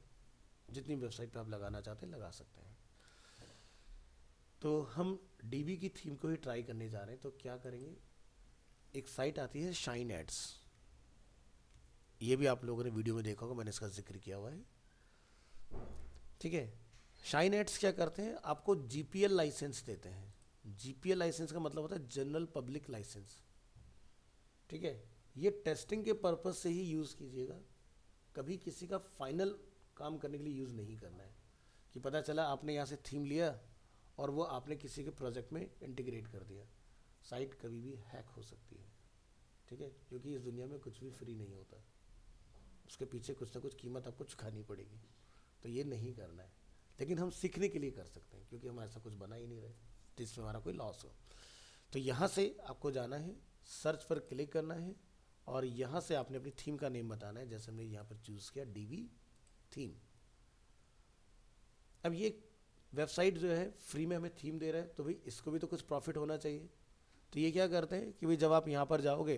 जितनी वेबसाइट पर आप लगाना चाहते हैं लगा सकते हैं। तो हम डीबी की थीम को ही ट्राई करने जा रहे हैं, तो क्या करेंगे, एक साइट आती है शाइन एड्स, ये भी आप लोगों ने वीडियो में देखा होगा, मैंने इसका जिक्र किया हुआ है, ठीक है। शाइन एड्स क्या करते हैं, आपको GPL लाइसेंस देते हैं। GPL लाइसेंस का मतलब होता है जनरल पब्लिक लाइसेंस, ठीक है। ये टेस्टिंग के पर्पस से ही यूज़ कीजिएगा, कभी किसी का फाइनल काम करने के लिए यूज़ नहीं करना है कि पता चला आपने यहाँ से थीम लिया और वो आपने किसी के प्रोजेक्ट में इंटीग्रेट कर दिया। साइट कभी भी हैक हो सकती है, ठीक है, क्योंकि इस दुनिया में कुछ भी फ्री नहीं होता, उसके पीछे कुछ ना कुछ कीमत आपको चुकानी पड़ेगी, तो ये नहीं करना है। लेकिन हम सीखने के लिए कर सकते हैं, क्योंकि हम ऐसा कुछ बना ही नहीं रहे जिसमें हमारा कोई लॉस हो। तो यहाँ से आपको जाना है, सर्च पर क्लिक करना है, और यहाँ से आपने अपनी थीम का नेम बताना है, जैसे हमने यहाँ पर चूज़ किया DB थीम। अब ये वेबसाइट जो है फ्री में हमें थीम दे रहा है, तो भाई इसको भी तो कुछ प्रॉफिट होना चाहिए। तो ये क्या करते हैं कि भाई जब आप यहाँ पर जाओगे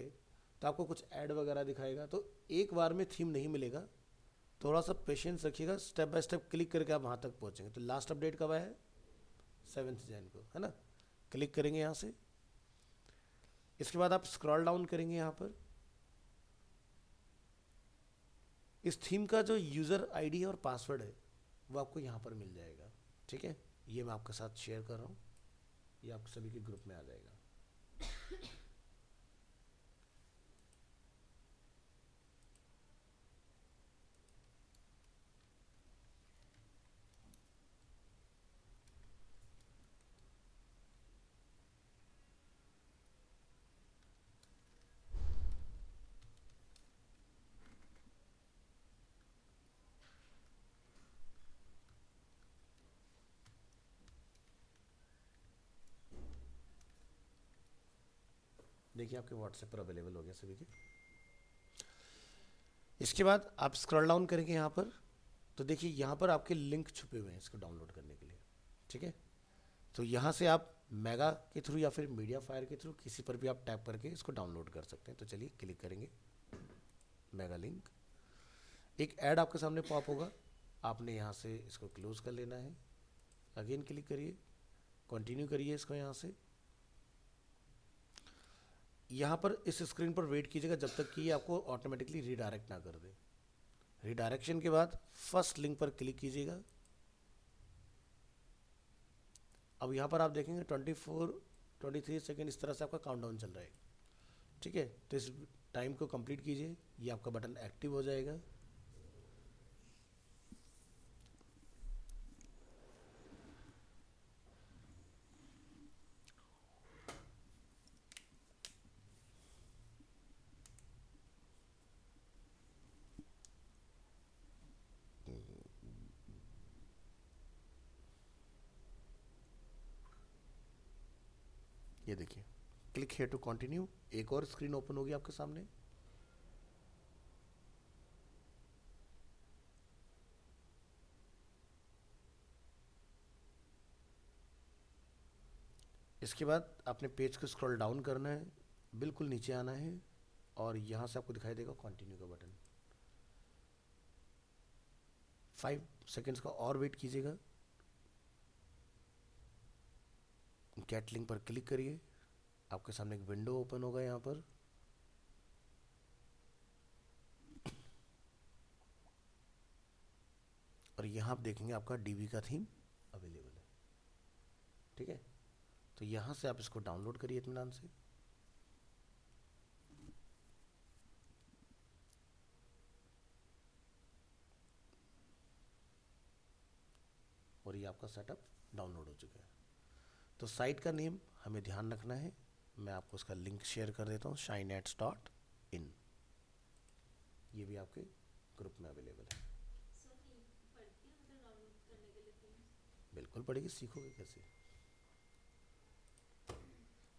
तो आपको कुछ ऐड वगैरह दिखाएगा, तो एक बार में थीम नहीं मिलेगा, थोड़ा सा पेशेंस रखिएगा, स्टेप बाय स्टेप क्लिक करके आप वहाँ तक पहुँचेंगे। तो लास्ट अपडेट कब आया है, 7 जनवरी को, है ना। क्लिक करेंगे यहाँ से, इसके बाद आप स्क्रॉल डाउन करेंगे, यहाँ पर इस थीम का जो यूज़र आईडी और पासवर्ड है वो आपको यहाँ पर मिल जाएगा, ठीक है। ये मैं आपके साथ शेयर कर रहा हूँ, ये आप सभी के ग्रुप में आ जाएगा। देखिए आपके व्हाट्सएप पर अवेलेबल हो गया सभी के। इसके बाद आप स्क्रॉल डाउन करेंगे यहाँ पर, तो देखिए यहाँ पर आपके लिंक छुपे हुए हैं इसको डाउनलोड करने के लिए, ठीक है। तो यहाँ से आप मेगा के थ्रू या फिर मीडिया फायर के थ्रू किसी पर भी आप टैप करके इसको डाउनलोड कर सकते हैं। तो चलिए क्लिक करेंगे मेगा लिंक, एक ऐड आपके सामने पॉप होगा, आपने यहाँ से इसको क्लोज कर लेना है। अगेन क्लिक करिए, कंटिन्यू करिए इसको यहाँ से। यहाँ पर इस स्क्रीन पर वेट कीजिएगा जब तक कि ये आपको ऑटोमेटिकली रीडायरेक्ट ना कर दे। रीडायरेक्शन के बाद फर्स्ट लिंक पर क्लिक कीजिएगा। अब यहाँ पर आप देखेंगे 24-23 सेकेंड इस तरह से आपका काउंटडाउन चल रहा है, ठीक है। तो इस टाइम को कंप्लीट कीजिए, ये आपका बटन एक्टिव हो जाएगा। ये देखिए क्लिक हियर टू कंटिन्यू, एक और स्क्रीन ओपन होगी आपके सामने। इसके बाद आपने पेज को स्क्रॉल डाउन करना है, बिल्कुल नीचे आना है और यहाँ से आपको दिखाई देगा कंटिन्यू का बटन। 5 सेकेंड्स का और वेट कीजिएगा। गेट लिंक पर क्लिक करिए, आपके सामने एक विंडो ओपन होगा यहाँ पर। और यहाँ आप देखेंगे आपका डीबी का थीम अवेलेबल है, ठीक है। तो यहाँ से आप इसको डाउनलोड करिए इत्मीनान से। और ये आपका सेटअप डाउनलोड हो चुका है। तो साइट का नेम हमें ध्यान रखना है, मैं आपको उसका लिंक शेयर कर देता हूँ, shineads.in। ये भी आपके ग्रुप में अवेलेबल है। बिल्कुल पड़ेगी, सीखोगे कैसे।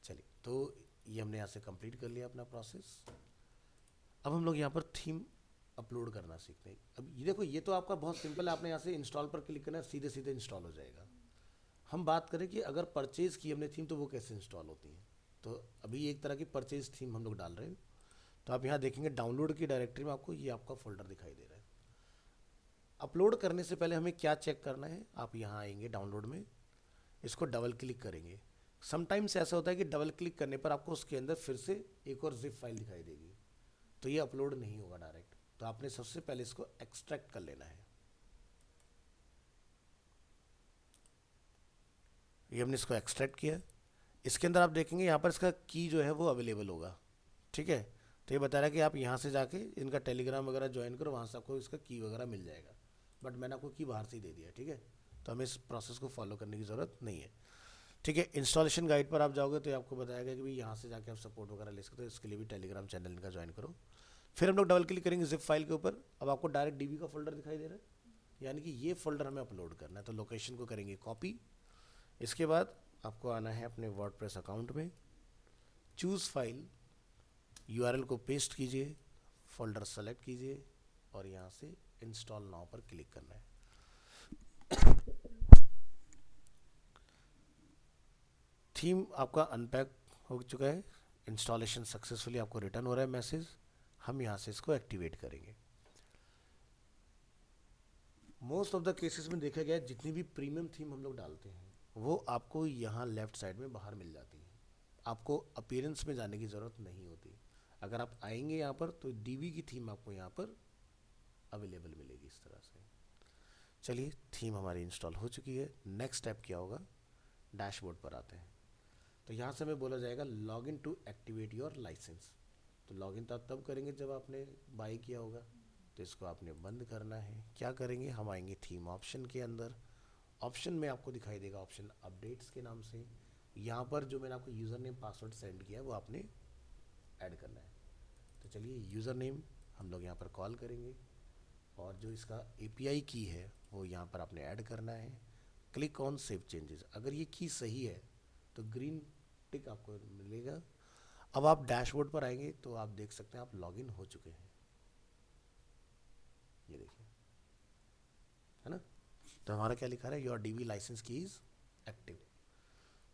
चलिए, तो ये हमने यहाँ से कंप्लीट कर लिया अपना प्रोसेस। अब हम लोग यहाँ पर थीम अपलोड करना सीखते हैं। अब ये देखो, ये तो आपका बहुत सिंपल है, आपने यहाँ से इंस्टॉल पर क्लिक करना है, सीधे सीधे इंस्टॉल हो जाएगा। हम बात करें कि अगर परचेज की हमने थीम तो वो कैसे इंस्टॉल होती है। तो अभी एक तरह की परचेज थीम हम लोग डाल रहे हैं। तो आप यहाँ देखेंगे डाउनलोड की डायरेक्टरी में आपको ये आपका फोल्डर दिखाई दे रहा है। अपलोड करने से पहले हमें क्या चेक करना है, आप यहाँ आएंगे डाउनलोड में, इसको डबल क्लिक करेंगे। समटाइम्स ऐसा होता है कि डबल क्लिक करने पर आपको उसके अंदर फिर से एक और जिप फाइल दिखाई देगी, तो ये अपलोड नहीं होगा डायरेक्ट। तो आपने सबसे पहले इसको एक्सट्रैक्ट कर लेना है। ये हमने इसको एक्सट्रैक्ट किया। इसके अंदर आप देखेंगे यहाँ पर इसका की जो है वो अवेलेबल होगा, ठीक है। तो ये बता रहा है कि आप यहाँ से जाके इनका टेलीग्राम वगैरह ज्वाइन करो, वहाँ से आपको इसका की वगैरह मिल जाएगा। बट मैंने आपको की बाहर से ही दे दिया, ठीक है। तो हमें इस प्रोसेस को फॉलो करने की ज़रूरत नहीं है, ठीक है। इंस्टॉलेशन गाइड पर आप जाओगे तो आपको बताएगा कि भाई यहाँ से जाके आप सपोर्ट वगैरह ले सकते हो, इसके लिए भी टेलीग्राम चैनल इनका ज्वाइन करो। फिर हम लोग डबल क्लिक करेंगे जिप फाइल के ऊपर। अब आपको डायरेक्ट डीबी का फोल्डर दिखाई दे रहा है, यानी कि ये फोल्डर हमें अपलोड करना है। तो लोकेशन को करेंगे कॉपी। इसके बाद आपको आना है अपने वर्डप्रेस अकाउंट में, चूज़ फाइल, यूआरएल को पेस्ट कीजिए, फोल्डर सेलेक्ट कीजिए और यहाँ से इंस्टॉल नाउ पर क्लिक करना है। थीम आपका अनपैक हो चुका है, इंस्टॉलेशन सक्सेसफुली आपको रिटर्न हो रहा है मैसेज। हम यहाँ से इसको एक्टिवेट करेंगे। मोस्ट ऑफ द केसेस में देखा गया है जितनी भी प्रीमियम थीम हम लोग डालते हैं वो आपको यहाँ लेफ्ट साइड में बाहर मिल जाती है, आपको अपीयरेंस में जाने की ज़रूरत नहीं होती। अगर आप आएंगे यहाँ पर तो डीबी की थीम आपको यहाँ पर अवेलेबल मिलेगी इस तरह से। चलिए, थीम हमारी इंस्टॉल हो चुकी है। नेक्स्ट स्टेप क्या होगा, डैशबोर्ड पर आते हैं। तो यहाँ से हमें बोला जाएगा log in to activate your licence. तो लॉगिन तो आप तब करेंगे जब आपने बाई किया होगा, तो इसको आपने बंद करना है। क्या करेंगे, हम आएंगे थीम ऑप्शन के अंदर। ऑप्शन में आपको दिखाई देगा ऑप्शन अपडेट्स के नाम से। यहाँ पर जो मैंने आपको यूज़र नेम पासवर्ड सेंड किया है वो आपने ऐड करना है। तो चलिए, यूज़र नेम हम लोग यहाँ पर कॉल करेंगे और जो इसका API की है वो यहाँ पर आपने ऐड करना है। Click on save changes. अगर ये की सही है तो ग्रीन टिक आपको मिलेगा। अब आप डैशबोर्ड पर आएंगे तो आप देख सकते हैं आप लॉगिन हो चुके हैं, ये देखिए, है ना। तो हमारा क्या लिखा है, योर डीवी लाइसेंस की इज एक्टिव।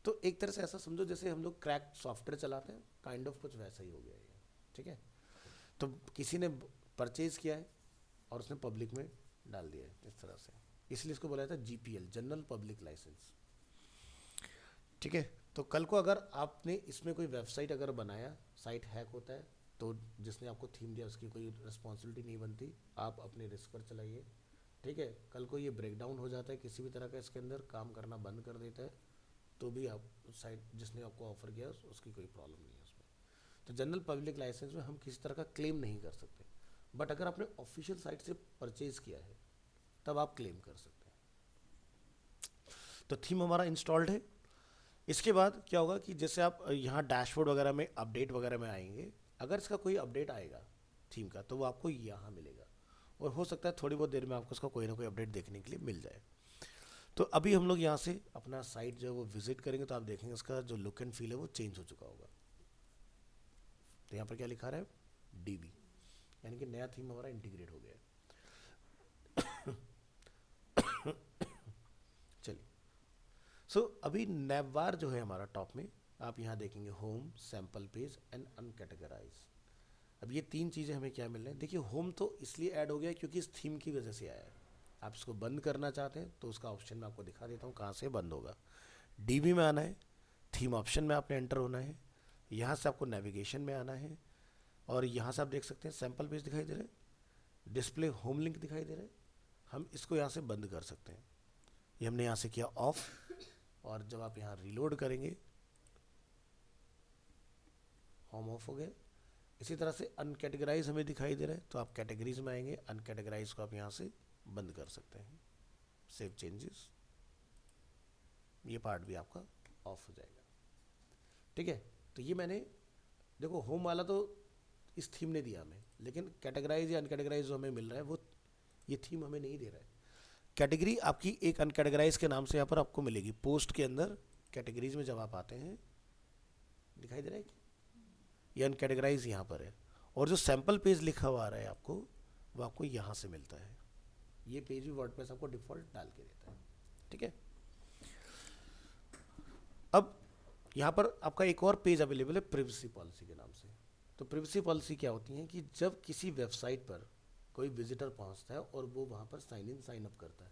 तो एक तरह से ऐसा समझो जैसे हम लोग क्रैक सॉफ्टवेयर चलाते हैं, काइंड ऑफ कुछ वैसा ही हो गया ये, ठीक है। तो किसी ने परचेज किया है और उसने पब्लिक में डाल दिया है इस तरह से, इसलिए इसको बोला जाता है जीपीएल, जनरल पब्लिक लाइसेंस, ठीक है। तो कल को अगर आपने इसमें कोई वेबसाइट अगर बनाया, साइट हैक होता है, तो जिसने आपको थीम दिया उसकी कोई रिस्पॉन्सिबिलिटी नहीं बनती, आप अपने रिस्क पर चलाइए, ठीक है। कल को ये ब्रेक डाउन हो जाता है किसी भी तरह का, इसके अंदर काम करना बंद कर देता है, तो भी आप साइट जिसने आपको ऑफर किया उसकी कोई प्रॉब्लम नहीं है उसमें। तो जनरल पब्लिक लाइसेंस में हम किसी तरह का क्लेम नहीं कर सकते, बट अगर आपने ऑफिशियल साइट से परचेज किया है तब आप क्लेम कर सकते हैं। तो थीम हमारा इंस्टॉल्ड है। इसके बाद क्या होगा कि जैसे आप यहाँ डैशबोर्ड वगैरह में अपडेट वगैरह में आएंगे, अगर इसका कोई अपडेट आएगा थीम का तो वो आपको यहाँ मिलेगा, और हो सकता है थोड़ी बहुत देर में आपको उसका कोई ना कोई अपडेट देखने के लिए मिल जाए। तो अभी हम लोग यहाँ से अपना साइट जो है वो विजिट करेंगे तो आप देखेंगे उसका जो लुक एंड फील है वो चेंज हो चुका होगा। तो यहाँ पर क्या लिखा रहा है, डीबी, यानी कि नया थीम हमारा इंटीग्रेट हो गया है। चलिए, सो अभी नैवबार जो है हमारा टॉप में, आप यहाँ देखेंगे होम, सैम्पल पेज एंड अनकैटेगराइज। अब ये तीन चीज़ें हमें क्या मिल रही हैं, देखिए होम तो इसलिए ऐड हो गया क्योंकि इस थीम की वजह से आया है। आप इसको बंद करना चाहते हैं तो उसका ऑप्शन मैं आपको दिखा देता हूँ कहाँ से बंद होगा। डीबी में आना है, थीम ऑप्शन में आपने एंटर होना है, यहाँ से आपको नेविगेशन में आना है, और यहाँ से आप देख सकते हैं सैम्पल पेज दिखाई दे रहा है, डिस्प्ले होम लिंक दिखाई दे रहा है, हम इसको यहाँ से बंद कर सकते हैं। ये हमने यहाँ से किया ऑफ, और जब आप यहाँ रिलोड करेंगे होम ऑफ हो गए। इसी तरह से अनकैटेगराइज हमें दिखाई दे रहा है, तो आप कैटेगरीज में आएंगे, अनकैटेगराइज को आप यहाँ से बंद कर सकते हैं, सेव चेंजेस, ये पार्ट भी आपका ऑफ हो जाएगा, ठीक है। तो ये मैंने देखो होम वाला तो इस थीम ने दिया हमें, लेकिन कैटेगराइज या अनकैटेगराइज जो हमें मिल रहा है वो ये थीम हमें नहीं दे रहा है। कैटेगरी आपकी एक अनकैटेगराइज के नाम से यहाँ पर आपको मिलेगी, पोस्ट के अंदर कैटेगरीज में जब आप आते हैं दिखाई दे रहा है कि ये अनकैटेगराइज यहाँ पर है, और जो सैम्पल पेज लिखा हुआ आ रहा है आपको वो आपको यहाँ से मिलता है। ये पेज भी वर्डप्रेस आपको डिफ़ॉल्ट डाल के देता है, ठीक है। अब यहाँ पर आपका एक और पेज अवेलेबल है प्रिवेसी पॉलिसी के नाम से। तो प्रिवेसी पॉलिसी क्या होती है कि जब किसी वेबसाइट पर कोई विजिटर पहुँचता है और वो वहाँ पर साइन इन साइन अप करता है,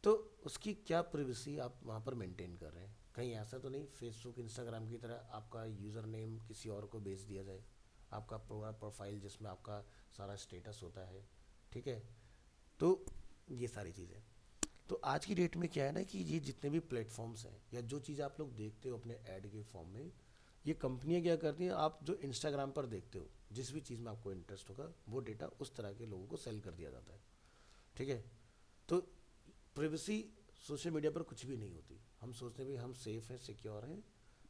तो उसकी क्या प्रिवेसी आप वहाँ पर मेंटेन कर रहे हैं। कहीं ऐसा तो नहीं फेसबुक इंस्टाग्राम की तरह आपका यूज़र नेम किसी और को भेज दिया जाए, आपका पूरा प्रोफाइल जिसमें आपका सारा स्टेटस होता है, ठीक है। तो ये सारी चीज़ें, तो आज की डेट में क्या है ना कि ये जितने भी प्लेटफॉर्म्स हैं या जो चीज़ आप लोग देखते हो अपने ऐड के फॉर्म में, ये कंपनियां क्या करती हैं, आप जो इंस्टाग्राम पर देखते हो जिस भी चीज़ में आपको इंटरेस्ट होगा वो डेटा उस तरह के लोगों को सेल कर दिया जाता है, ठीक है। तो प्राइवेसी सोशल मीडिया पर कुछ भी नहीं होती। हम सोचते हैं भाई हम सेफ़ हैं, सिक्योर हैं,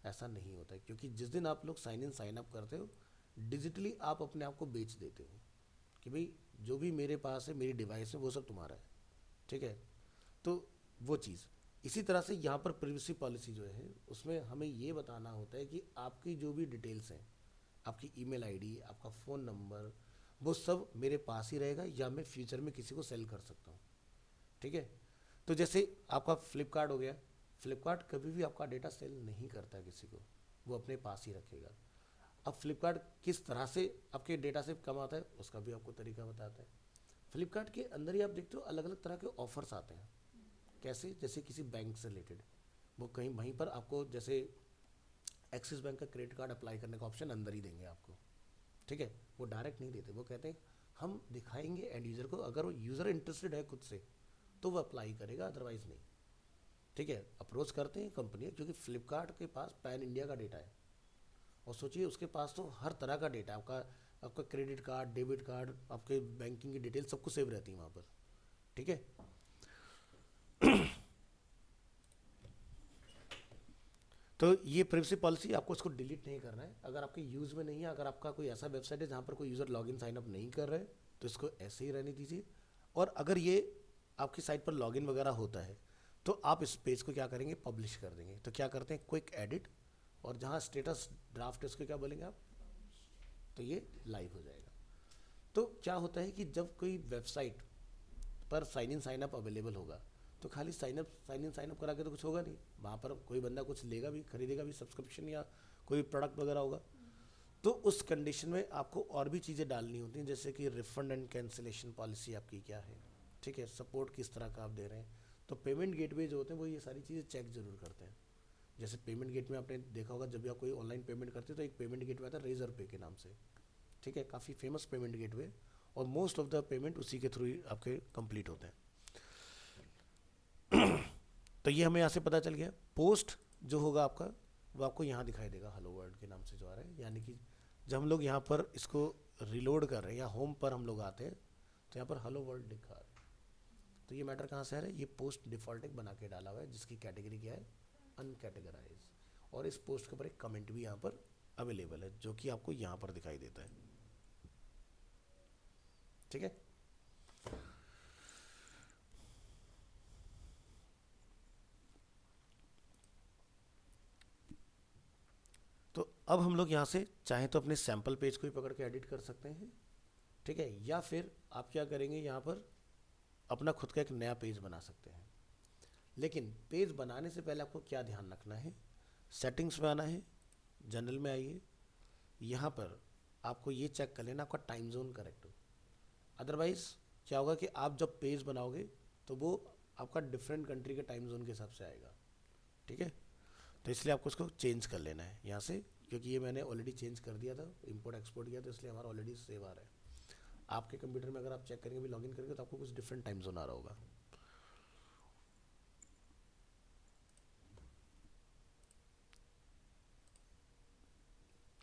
ऐसा नहीं होता है, क्योंकि जिस दिन आप लोग साइन इन साइन अप करते हो डिजिटली आप अपने आप को बेच देते हो कि भाई जो भी मेरे पास है, मेरी डिवाइस है, वो सब तुम्हारा है, ठीक है। तो वो चीज़ इसी तरह से यहाँ पर प्राइवेसी पॉलिसी जो है उसमें हमें ये बताना होता है कि आपकी जो भी डिटेल्स हैं, आपकी ईमेल आईडी, आपका फ़ोन नंबर, वो सब मेरे पास ही रहेगा या मैं फ्यूचर में किसी को सेल कर सकता हूँ, ठीक है। तो जैसे आपका फ्लिपकार्ट हो गया, फ्लिपकार्ट कभी भी आपका डेटा सेल नहीं करता किसी को, वो अपने पास ही रखेगा। अब फ्लिपकार्ट किस तरह से आपके डेटा से कमाता है उसका भी आपको तरीका बताता है। फ्लिपकार्ट के अंदर ही आप देखते हो अलग अलग तरह के ऑफर्स आते हैं, कैसे, जैसे किसी बैंक से रिलेटेड, वो कहीं वहीं पर आपको जैसे एक्सिस बैंक का क्रेडिट कार्ड अप्लाई करने का ऑप्शन अंदर ही देंगे आपको, ठीक है। वो डायरेक्ट नहीं देते, वो कहते हैं हम दिखाएंगे एंड यूज़र को, अगर वो यूज़र इंटरेस्टेड है खुद से तो वो अप्लाई करेगा, अदरवाइज़ नहीं, ठीक है। अप्रोच करते हैं कंपनी, क्योंकि फ्लिपकार्ट के पास पैन इंडिया का डेटा है, और सोचिए उसके पास तो हर तरह का डेटा है, आपका क्रेडिट कार्ड, डेबिट कार्ड, आपके बैंकिंग की डिटेल सब कुछ सेव रहती है वहाँ पर, ठीक है। तो ये प्राइवेसी पॉलिसी आपको इसको डिलीट नहीं करना है, अगर आपके यूज़ में नहीं है, अगर आपका कोई ऐसा वेबसाइट है जहाँ पर कोई यूज़र लॉगिन साइन अप नहीं कर रहे तो इसको ऐसे ही रहने दीजिए। और अगर ये आपकी साइट पर लॉगिन वगैरह होता है तो आप इस पेज को क्या करेंगे, पब्लिश कर देंगे। तो क्या करते हैं, क्विक एडिट और जहाँ स्टेटस ड्राफ्ट है उसको क्या बोलेंगे आप, तो ये लाइव हो जाएगा। तो क्या होता है कि जब कोई वेबसाइट पर sign in sign up available होगा तो खाली साइन इन साइन अप करा के तो कुछ होगा नहीं, वहाँ पर कोई बंदा कुछ लेगा भी, खरीदेगा भी, सब्सक्रिप्शन या कोई प्रोडक्ट वगैरह होगा। तो उस कंडीशन में आपको और भी चीज़ें डालनी होती हैं, जैसे कि रिफंड एंड कैंसिलेशन पॉलिसी आपकी क्या है, ठीक है, सपोर्ट किस तरह का आप दे रहे हैं। तो पेमेंट गेटवे जो होते हैं वो ये सारी चीज़ें चेक जरूर करते हैं। जैसे पेमेंट गेटवे आपने देखा होगा, जब भी आप कोई ऑनलाइन पेमेंट करते हो तो एक पेमेंट गेटवे आता है रेजर पे के नाम से, ठीक है, काफ़ी फेमस पेमेंट गेटवे, और मोस्ट ऑफ द पेमेंट उसी के थ्रू ही आपके कंप्लीट होते हैं। तो ये हमें यहाँ से पता चल गया। पोस्ट जो होगा आपका वो आपको यहाँ दिखाई देगा हेलो वर्ल्ड के नाम से जो आ रहा है, यानी कि जब हम लोग यहाँ पर इसको रिलोड कर रहे हैं या होम पर हम लोग आते हैं तो यहाँ पर हेलो वर्ल्ड दिखा रहा है। तो ये मैटर कहाँ से आ रहा है, ये पोस्ट डिफ़ॉल्ट एक बना के डाला हुआ है जिसकी कैटेगरी क्या है, अनकैटेगराइज, और इस पोस्ट के ऊपर एक कमेंट भी यहाँ पर अवेलेबल है जो कि आपको यहाँ पर दिखाई देता है, ठीक है। तो अब हम लोग यहाँ से चाहें तो अपने सैम्पल पेज को ही पकड़ के एडिट कर सकते हैं, ठीक है, या फिर आप क्या करेंगे, यहाँ पर अपना खुद का एक नया पेज बना सकते हैं। लेकिन पेज बनाने से पहले आपको क्या ध्यान रखना है, सेटिंग्स में आना है, जनरल में आइए, यहाँ पर आपको ये चेक कर लेना आपका टाइम जोन करेक्ट हो। अदरवाइज़ क्या होगा कि आप जब पेज बनाओगे तो वो आपका डिफरेंट कंट्री के टाइम जोन के हिसाब से आएगा, ठीक है। तो इसलिए आपको उसको चेंज कर लेना है यहाँ से, क्योंकि ये मैंने ऑलरेडी चेंज कर दिया था, इंपोर्ट एक्सपोर्ट किया, तो इसलिए हमारा ऑलरेडी सेव आ रहा है। आपके कंप्यूटर में अगर आप चेक करेंगे भी, लॉगिन करेंगे, तो आपको कुछ डिफरेंट टाइम जोन आ रहा होगा।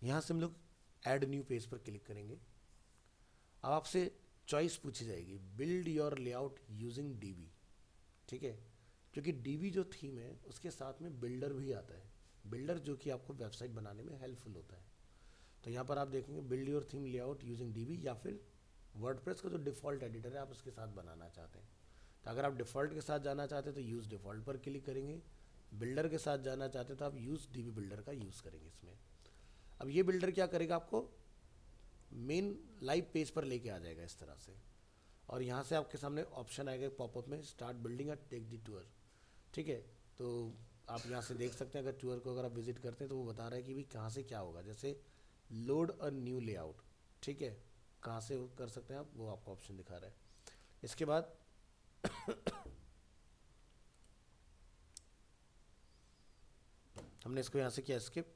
यहाँ से हम लोग ऐड न्यू पेज पर क्लिक करेंगे। अब आपसे चॉइस पूछी जाएगी, build your layout using dB, ठीक है, क्योंकि डीबी जो थीम है उसके साथ में बिल्डर भी आता है, बिल्डर जो कि आपको वेबसाइट बनाने में हेल्पफुल होता है। तो यहाँ पर आप देखेंगे build your theme layout using dB, या फिर वर्डप्रेस का जो डिफ़ॉल्ट एडिटर है आप उसके साथ बनाना चाहते हैं। तो अगर आप डिफ़ॉल्ट के साथ जाना चाहते हैं तो यूज़ डिफ़ॉल्ट पर क्लिक करेंगे, बिल्डर के साथ जाना चाहते हैं तो आप यूज़ डीबी बिल्डर का यूज़ करेंगे इसमें। अब ये बिल्डर क्या करेगा, आपको मेन लाइव पेज पर लेके आ जाएगा इस तरह से, और यहाँ से आपके सामने ऑप्शन आएगा पॉपअप में, स्टार्ट बिल्डिंग और टेक द टूर, ठीक है। तो आप यहाँ से देख सकते हैं, अगर टूर को अगर आप विजिट करते हैं तो वो बता रहा है कि भाई कहाँ से क्या होगा, जैसे लोड अ न्यू लेआउट, ठीक है, कहाँ से कर सकते हैं आप, वो आपको ऑप्शन दिखा रहा है। इसके बाद हमने इसको यहाँ से किया स्किप।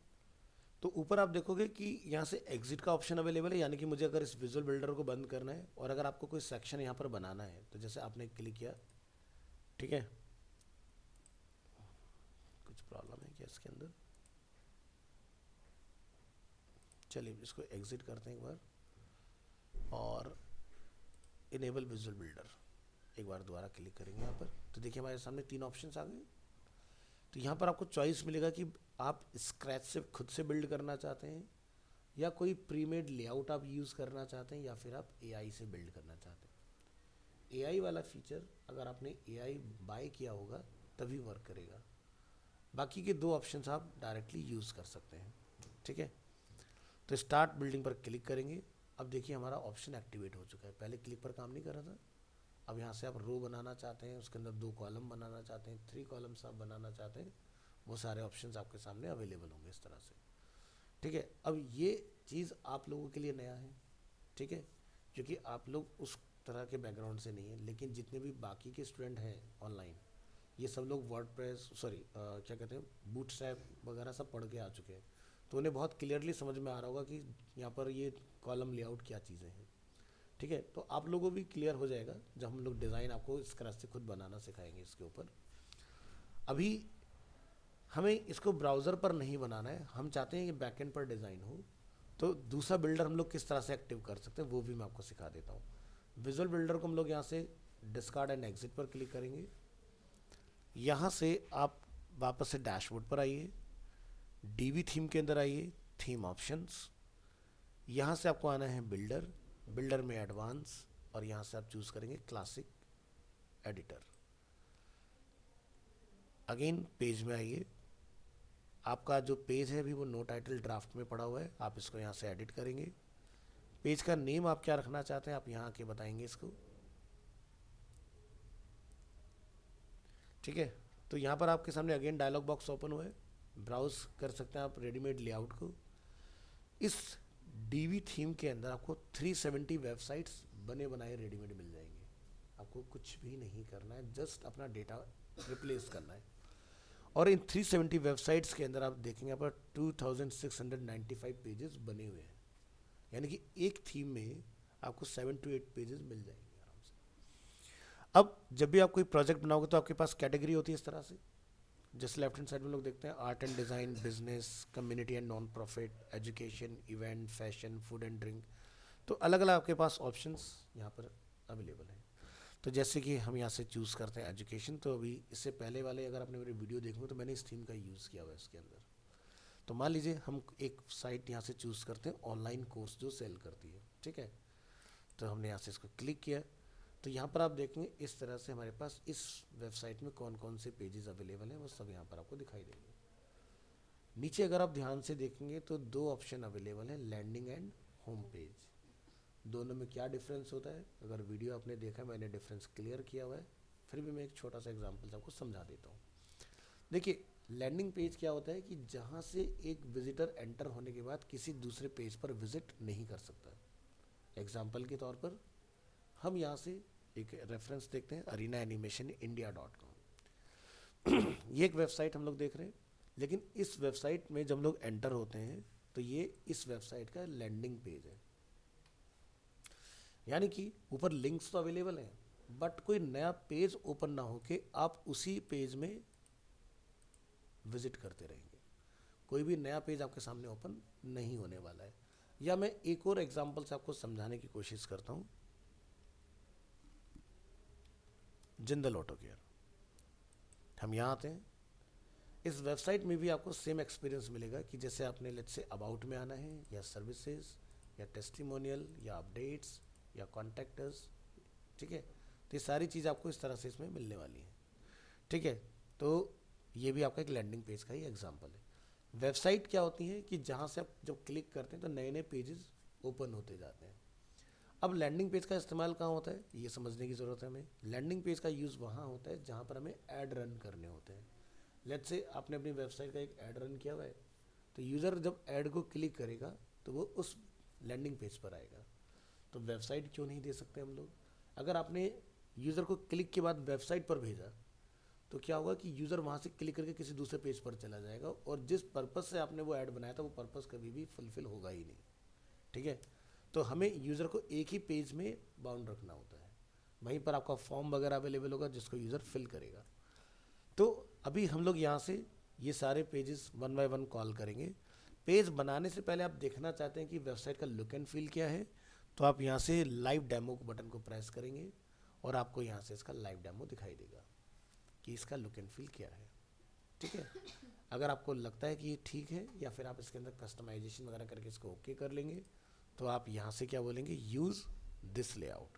तो ऊपर आप देखोगे कि यहाँ से एग्जिट का ऑप्शन अवेलेबल है, यानी कि मुझे अगर इस विजुअल बिल्डर को बंद करना है और अगर आपको कोई सेक्शन यहाँ पर बनाना है, तो जैसे आपने क्लिक किया, ठीक है, कुछ प्रॉब्लम है क्या इसके अंदर, चलिए इसको एग्जिट करते हैं एक बार, और इनेबल विजुअल बिल्डर एक बार दोबारा क्लिक करेंगे यहाँ पर, तो देखिए हमारे सामने 3 ऑप्शंस आ गए। तो यहाँ पर आपको चॉइस मिलेगा कि आप स्क्रैच से खुद से बिल्ड करना चाहते हैं, या कोई प्रीमेड लेआउट आप यूज़ करना चाहते हैं, या फिर आप एआई से बिल्ड करना चाहते हैं। एआई वाला फीचर अगर आपने एआई बाय किया होगा तभी वर्क करेगा, बाकी के 2 ऑप्शंस आप डायरेक्टली यूज़ कर सकते हैं, ठीक है। तो स्टार्ट बिल्डिंग पर क्लिक करेंगे। अब देखिए हमारा ऑप्शन एक्टिवेट हो चुका है, पहले क्लिक पर काम नहीं कर रहा था। अब यहाँ से आप रो बनाना चाहते हैं, उसके अंदर 2 कॉलम बनाना चाहते हैं, 3 कॉलम्स आप बनाना चाहते हैं, वो सारे ऑप्शंस आपके सामने अवेलेबल होंगे इस तरह से, ठीक है। अब ये चीज़ आप लोगों के लिए नया है, ठीक है, क्योंकि आप लोग उस तरह के बैकग्राउंड से नहीं है, लेकिन जितने भी बाकी के स्टूडेंट हैं ऑनलाइन, ये सब लोग वर्डप्रेस क्या कहते हैं, बूटस्ट्रैप वगैरह सब पढ़ के आ चुके हैं, तो उन्हें बहुत क्लियरली समझ में आ रहा होगा कि यहाँ पर ये कॉलम लेआउट क्या चीज़ें हैं, ठीक है। तो आप लोगों को भी क्लियर हो जाएगा जब हम लोग डिज़ाइन आपको स्क्रैच से खुद बनाना सिखाएंगे इसके ऊपर। अभी हमें इसको ब्राउज़र पर नहीं बनाना है, हम चाहते हैं कि बैकएंड पर डिज़ाइन हो, तो दूसरा बिल्डर हम लोग किस तरह से एक्टिव कर सकते हैं वो भी मैं आपको सिखा देता हूँ। विजुअल बिल्डर को हम लोग यहाँ से डिस्कार्ड एंड एग्जिट पर क्लिक करेंगे। यहाँ से आप वापस से डैशबोर्ड पर आइए, डीबी थीम के अंदर आइए, थीम ऑप्शंस, यहाँ से आपको आना है बिल्डर, बिल्डर में एडवांस, और यहाँ से आप चूज़ करेंगे क्लासिक एडिटर। अगेन पेज में आइए, आपका जो पेज है अभी वो नो टाइटल ड्राफ्ट में पड़ा हुआ है, आप इसको यहाँ से एडिट करेंगे। पेज का नेम आप क्या रखना चाहते हैं आप यहाँ आके बताएंगे इसको, ठीक है। तो यहाँ पर आपके सामने अगेन डायलॉग बॉक्स ओपन हुआ है, ब्राउज कर सकते हैं आप रेडीमेड लेआउट को। इस डीवी थीम के अंदर आपको 370 वेबसाइट्स बने बनाए रेडीमेड मिल जाएंगे, आपको कुछ भी नहीं करना है, जस्ट अपना डेटा रिप्लेस करना है। और इन 370 वेबसाइट्स के अंदर आप देखेंगे पर 2695 पेजेस बने हुए हैं, यानी कि एक थीम में आपको 7 to 8 पेजेस मिल जाएंगे आराम से। अब जब भी आप कोई प्रोजेक्ट बनाओगे तो आपके पास कैटेगरी होती है इस तरह से, जैसे लेफ्ट हैंड साइड में लोग देखते हैं art and design, business, community and non profit, education, event, fashion, food and drink. तो अलग अलग आपके पास ऑप्शंस यहाँ पर अवेलेबल हैं। तो जैसे कि हम यहाँ से चूज़ करते हैं एजुकेशन, तो अभी इससे पहले वाले अगर आपने मेरी वीडियो देखी हो तो मैंने इस थीम का यूज़ किया हुआ है इसके अंदर। तो मान लीजिए हम एक साइट यहाँ से चूज़ करते हैं ऑनलाइन कोर्स जो सेल करती है, ठीक है। तो हमने यहाँ से इसको क्लिक किया, तो यहाँ पर आप देखेंगे इस तरह से हमारे पास इस वेबसाइट में कौन कौन से पेजेस अवेलेबल हैं वो सब यहाँ पर आपको दिखाई देंगे। नीचे अगर आप ध्यान से देखेंगे तो दो ऑप्शन अवेलेबल हैं, लैंडिंग एंड होम पेज। दोनों में क्या डिफरेंस होता है, अगर वीडियो आपने देखा मैंने डिफरेंस क्लियर किया हुआ है, फिर भी मैं एक छोटा सा एग्जाम्पल से आपको समझा देता हूँ। देखिए लैंडिंग पेज क्या होता है कि जहाँ से एक विजिटर एंटर होने के बाद किसी दूसरे पेज पर विजिट नहीं कर सकता। एग्जाम्पल के तौर पर हम यहाँ से एक रेफरेंस देखते हैं, arenaanimationindia.com। ये एक वेबसाइट हम लोग देख रहे हैं, लेकिन इस वेबसाइट में जब हम लोग एंटर होते हैं तो ये इस वेबसाइट का लैंडिंग पेज है, यानी कि ऊपर लिंक्स तो अवेलेबल हैं बट कोई नया पेज ओपन ना होके आप उसी पेज में विजिट करते रहेंगे, कोई भी नया पेज आपके सामने ओपन नहीं होने वाला है। या मैं एक और एग्जांपल से आपको समझाने की कोशिश करता हूँ। जिंदल ऑटो केयर, हम यहाँ आते हैं, इस वेबसाइट में भी आपको सेम एक्सपीरियंस मिलेगा कि जैसे आपने लेट्स से अबाउट में आना है या सर्विसेज या टेस्टिमोनियल या अपडेट्स या कॉन्टैक्टर्स, ठीक है। तो ये सारी चीज़ आपको इस तरह से इसमें मिलने वाली है, ठीक है। तो ये भी आपका एक लैंडिंग पेज का ही एग्जांपल है। वेबसाइट क्या होती है कि जहाँ से आप जब क्लिक करते हैं तो नए नए पेजेस ओपन होते जाते हैं। अब लैंडिंग पेज का इस्तेमाल कहाँ होता है ये समझने की ज़रूरत है हमें। लैंडिंग पेज का यूज़ वहाँ होता है जहाँ पर हमें ऐड रन करने होते हैं। लेट्स से आपने अपनी वेबसाइट का एक ऐड रन किया हुआ है, तो यूज़र जब ऐड को क्लिक करेगा तो वो उस लैंडिंग पेज पर आएगा। तो वेबसाइट क्यों नहीं दे सकते हम लोग, अगर आपने यूज़र को क्लिक के बाद वेबसाइट पर भेजा तो क्या होगा कि यूज़र वहाँ से क्लिक करके किसी दूसरे पेज पर चला जाएगा और जिस पर्पज़ से आपने वो ऐड बनाया था वो पर्पज़ कभी भी फुलफिल होगा ही नहीं, ठीक है। तो हमें यूज़र को एक ही पेज में बाउंड रखना होता है, वहीं पर आपका फॉर्म वगैरह अवेलेबल होगा जिसको यूज़र फिल करेगा। तो अभी हम लोग यहाँ से ये सारे pages one by one call करेंगे। पेज बनाने से पहले आप देखना चाहते हैं कि वेबसाइट का लुक एंड फील क्या है, तो आप यहाँ से लाइव डेमो बटन को प्रेस करेंगे और आपको यहाँ से इसका लाइव डेमो दिखाई देगा कि इसका लुक एंड फील क्या है, ठीक है। अगर आपको लगता है कि ये ठीक है या फिर आप इसके अंदर कस्टमाइजेशन वगैरह करके इसको ओके कर लेंगे तो आप यहाँ से क्या बोलेंगे, यूज़ दिस लेआउट।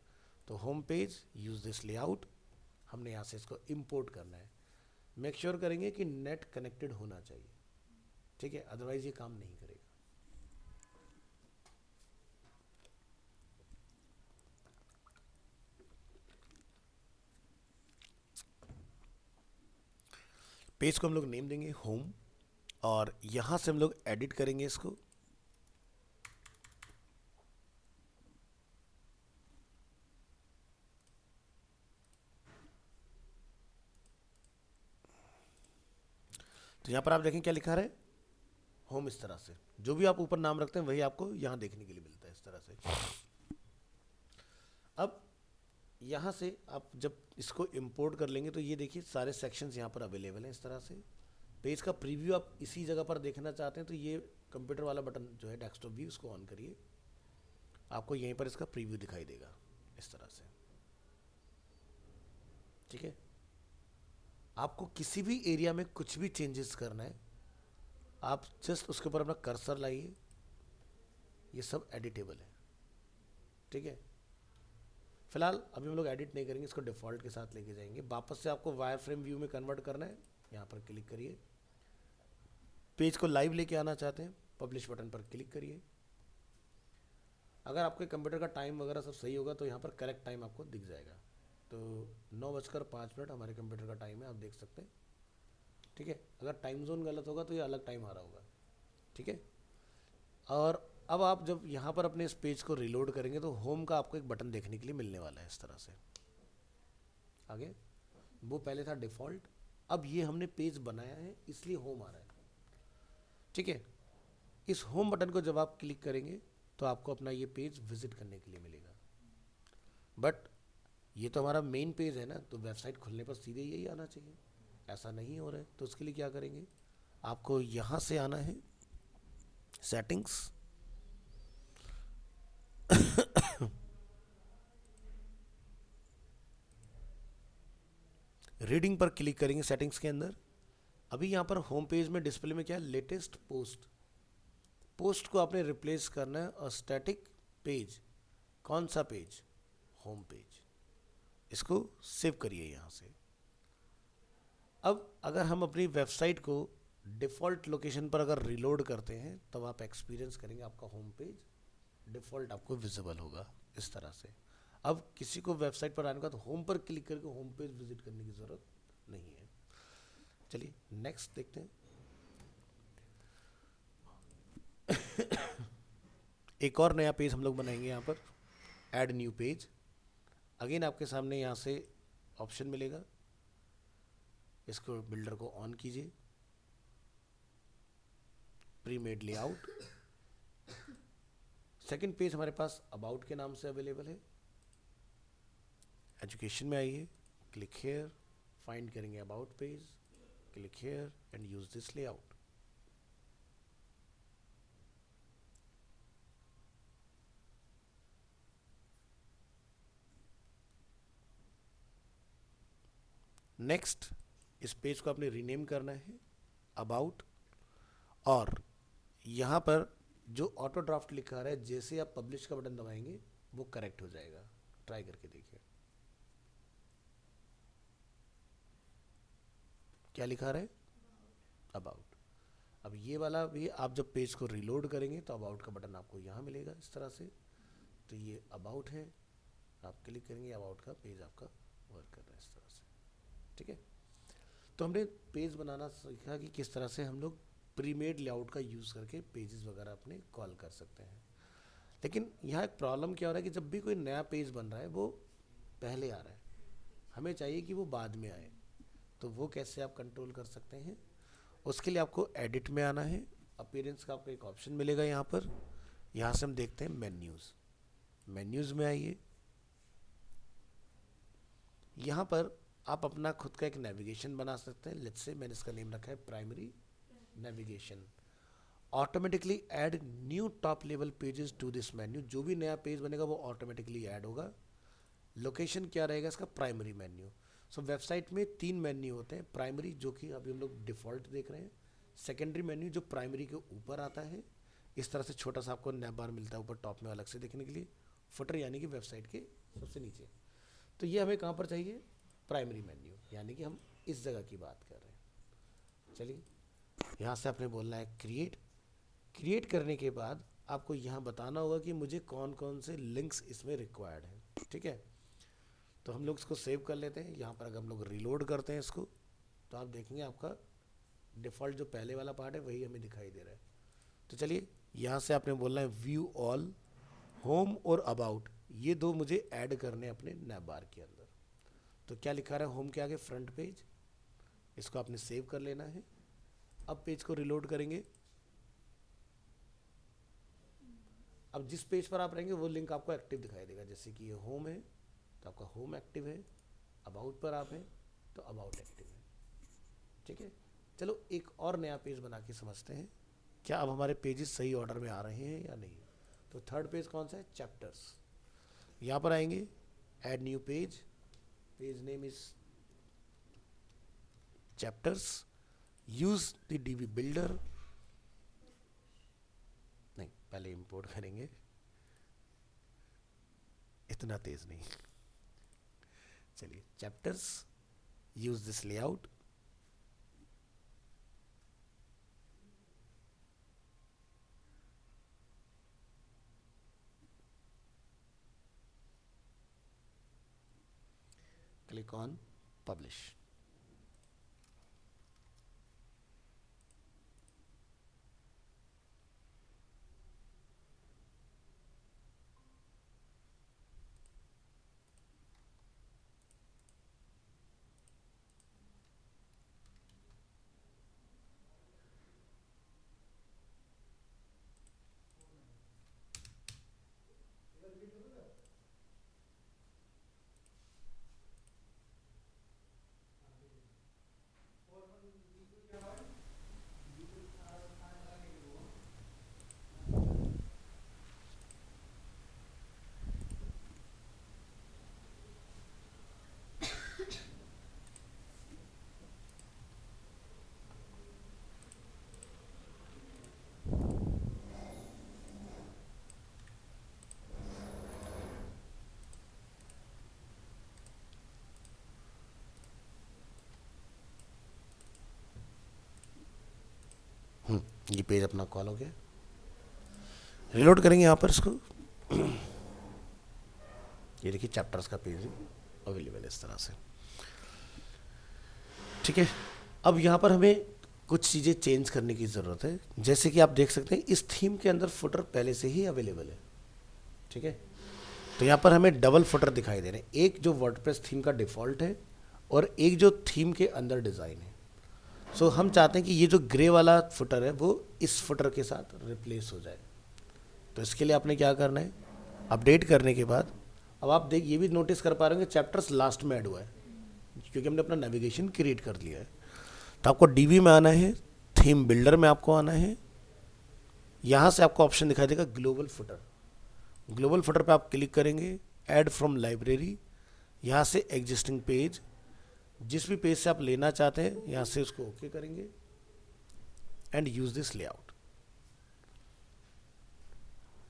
तो home page use this layout, हमने यहाँ से इसको इंपोर्ट करना है। मेक श्योर करेंगे कि नेट कनेक्टेड होना चाहिए, ठीक है, अदरवाइज ये काम नहीं करेगा। पेज को हम लोग नेम देंगे होम और यहाँ से हम लोग एडिट करेंगे इसको। तो यहाँ पर आप देखें क्या लिखा है, होम। इस तरह से जो भी आप ऊपर नाम रखते हैं वही आपको यहाँ देखने के लिए मिलता है इस तरह से। अब यहाँ से आप जब इसको इंपोर्ट कर लेंगे तो ये देखिए सारे सेक्शंस यहाँ पर अवेलेबल हैं इस तरह से। पेज का प्रीव्यू आप इसी जगह पर देखना चाहते हैं तो ये कंप्यूटर वाला बटन जो है डेस्कटॉप व्यू, उसको ऑन करिए, आपको यहीं पर इसका प्रीव्यू दिखाई देगा इस तरह से, ठीक है। आपको किसी भी एरिया में कुछ भी चेंजेस करना है, आप जस्ट उसके ऊपर अपना कर्सर लाइए, ये सब एडिटेबल है, ठीक है। फिलहाल अभी हम लोग एडिट नहीं करेंगे, इसको डिफ़ॉल्ट के साथ लेके जाएंगे। वापस से आपको वायर फ्रेम व्यू में कन्वर्ट करना है, यहाँ पर क्लिक करिए, पेज को लाइव लेके आना चाहते हैं, पब्लिश बटन पर क्लिक करिए। अगर आपके कंप्यूटर का टाइम वगैरह सब सही होगा तो यहाँ पर करेक्ट टाइम आपको दिख जाएगा। तो 9:05 हमारे कंप्यूटर का टाइम है, आप देख सकते हैं। ठीक है, अगर टाइम जोन गलत होगा तो ये अलग टाइम आ रहा होगा। ठीक है, और अब आप जब यहाँ पर अपने इस पेज को रिलोड करेंगे तो होम का आपको एक बटन देखने के लिए मिलने वाला है इस तरह से। आगे वो पहले था डिफ़ॉल्ट, अब ये हमने पेज बनाया है इसलिए होम आ रहा है। ठीक है, इस होम बटन को जब आप क्लिक करेंगे तो आपको अपना ये पेज विजिट करने के लिए मिलेगा। बट ये तो हमारा मेन पेज है ना, तो वेबसाइट खुलने पर सीधे यही आना चाहिए, ऐसा नहीं हो रहा है। तो उसके लिए क्या करेंगे, आपको यहाँ से आना है सेटिंग्स, रीडिंग पर क्लिक करेंगे सेटिंग्स के अंदर। अभी यहाँ पर होम पेज में डिस्प्ले में क्या है, लेटेस्ट पोस्ट। पोस्ट को आपने रिप्लेस करना है और स्टैटिक पेज। कौन सा पेज, होम पेज। इसको सेव करिए यहाँ से। अब अगर हम अपनी वेबसाइट को डिफ़ॉल्ट लोकेशन पर अगर रिलोड करते हैं तब आप एक्सपीरियंस करेंगे आपका होम पेज डिफ़ॉल्ट आपको विजिबल होगा इस तरह से। अब किसी को वेबसाइट पर आने का तो होम पर क्लिक करके होम पेज विजिट करने की ज़रूरत नहीं है। चलिए नेक्स्ट देखते हैं। एक और नया पेज हम लोग बनाएंगे यहाँ पर, ऐड न्यू पेज। अगेन आपके सामने यहाँ से ऑप्शन मिलेगा, इसको बिल्डर को ऑन कीजिए, pre made layout. Second page हमारे पास अबाउट के नाम से अवेलेबल है। एजुकेशन में आइए, क्लिक हेयर, फाइंड करेंगे about page, click here and use this layout. Next, इस पेज को आपने रीनेम करना है अबाउट, और यहाँ पर जो ऑटो ड्राफ्ट लिखा रहा है जैसे आप पब्लिश का बटन दबाएंगे वो करेक्ट हो जाएगा। ट्राई करके देखिए क्या लिखा रहा है, अबाउट। अब ये वाला भी आप जब पेज को रिलोड करेंगे तो अबाउट का बटन आपको यहाँ मिलेगा इस तरह से। तो ये अबाउट है, आप क्लिक करेंगे, अबाउट का पेज आपका वर्क कर रहा है इस तरह से। ठीक है, तो हमने पेज बनाना सीखा कि किस तरह से हम लोग प्रीमेड लेआउट का यूज़ करके पेजेस वगैरह अपने कॉल कर सकते हैं। लेकिन यहाँ एक प्रॉब्लम क्या हो रहा है कि जब भी कोई नया पेज बन रहा है वो पहले आ रहा है, हमें चाहिए कि वो बाद में आए। तो वो कैसे आप कंट्रोल कर सकते हैं, उसके लिए आपको एडिट में आना है। अपीयरेंस का आपको एक ऑप्शन मिलेगा यहाँ पर, यहाँ से हम देखते हैं मेन्यूज़। मेन्यूज़ में आइए, यहाँ पर आप अपना खुद का एक नेविगेशन बना सकते हैं। लेट्स से मैंने इसका नेम रखा है primary navigation. Automatically add new top level pages to this menu. जो भी नया पेज बनेगा वो ऑटोमेटिकली ऐड होगा। लोकेशन क्या रहेगा इसका, प्राइमरी मेन्यू। सो वेबसाइट में 3 मेन्यू होते हैं, प्राइमरी जो कि अभी हम लोग डिफ़ॉल्ट देख रहे हैं, सेकेंडरी मेन्यू जो प्राइमरी के ऊपर आता है, इस तरह से छोटा सा आपको नैप बार मिलता है ऊपर टॉप में अलग से देखने के लिए, फुटर यानी कि वेबसाइट के सबसे नीचे। तो ये हमें कहाँ पर चाहिए, प्राइमरी मेन्यू, यानी कि हम इस जगह की बात कर रहे हैं। चलिए यहाँ से आपने बोलना है क्रिएट। क्रिएट करने के बाद आपको यहाँ बताना होगा कि मुझे कौन कौन से लिंक्स इसमें रिक्वायर्ड हैं। ठीक है, तो हम लोग इसको सेव कर लेते हैं। यहाँ पर अगर हम लोग रिलोड करते हैं इसको तो आप देखेंगे आपका डिफ़ॉल्ट जो पहले वाला पार्ट है वही हमें दिखाई दे रहा है। तो चलिए यहाँ से आपने बोलना है व्यू ऑल, होम और अबाउट, ये 2 मुझे ऐड करने अपने नैप बार के अंदर। तो क्या लिखा रहा है होम के आगे, फ्रंट पेज। इसको आपने सेव कर लेना है। अब पेज को रिलोड करेंगे, अब जिस पेज पर आप रहेंगे वो लिंक आपको एक्टिव दिखाई देगा। जैसे कि ये होम है तो आपका होम एक्टिव है, अबाउट पर आप हैं तो अबाउट एक्टिव है। ठीक है, चलो एक और नया पेज बना के समझते हैं क्या अब हमारे पेजेस सही ऑर्डर में आ रहे हैं या नहीं। तो थर्ड पेज कौन सा है, चैप्टर्स। यहाँ पर आएंगे, add new page, page name is chapters, use the dB builder. नहीं, पहले इंपोर्ट करेंगे, इतना तेज नहीं। चलिए chapters, use this layout, click on publish. ये पेज अपना कॉल हो गया। रिलोड करेंगे यहाँ पर इसको। ये देखिए चैप्टर्स का पेज अवेलेबल है इस तरह से, ठीक है। अब यहाँ पर हमें कुछ चीज़ें चेंज करने की ज़रूरत है। जैसे कि आप देख सकते हैं इस थीम के अंदर फुटर पहले से ही अवेलेबल है, ठीक है। तो यहाँ पर हमें डबल फुटर दिखाई दे रहे हैं, एक जो वर्डप्रेस थीम का डिफ़ॉल्ट है और एक जो थीम के अंदर डिज़ाइन है। सो हम चाहते हैं कि ये जो ग्रे वाला फुटर है वो इस फुटर के साथ रिप्लेस हो जाए। तो इसके लिए आपने क्या करना है, अपडेट करने के बाद अब आप देख ये भी नोटिस कर पा रहे होंगे चैप्टर्स लास्ट में ऐड हुआ है क्योंकि हमने अपना नेविगेशन क्रिएट कर लिया है। तो आपको डीबी में आना है, थीम बिल्डर में आपको आना है, यहाँ से आपको ऑप्शन दिखाई देगा ग्लोबल फुटर। ग्लोबल फुटर पे आप क्लिक करेंगे, ऐड फ्रॉम लाइब्रेरी, यहाँ से एग्जिस्टिंग पेज, जिस भी पेज से आप लेना चाहते हैं यहाँ से उसको ओके करेंगे एंड यूज दिस लेआउट।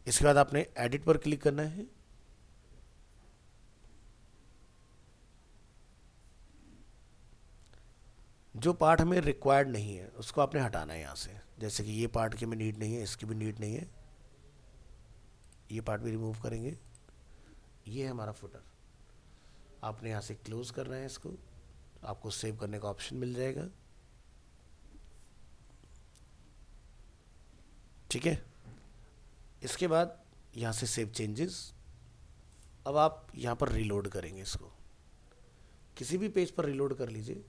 इसके बाद आपने एडिट पर क्लिक करना है, जो पार्ट हमें रिक्वायर्ड नहीं है उसको आपने हटाना है यहाँ से। जैसे कि ये पार्ट की हमें नीड नहीं है, इसकी भी नीड नहीं है, ये पार्ट भी रिमूव करेंगे। ये है हमारा फुटर, आपने यहाँ से क्लोज करना है इसको, आपको सेव करने का ऑप्शन मिल जाएगा, ठीक है। इसके बाद यहाँ से सेव चेंजेस। अब आप यहाँ पर रिलोड करेंगे इसको, किसी भी पेज पर रिलोड कर लीजिए।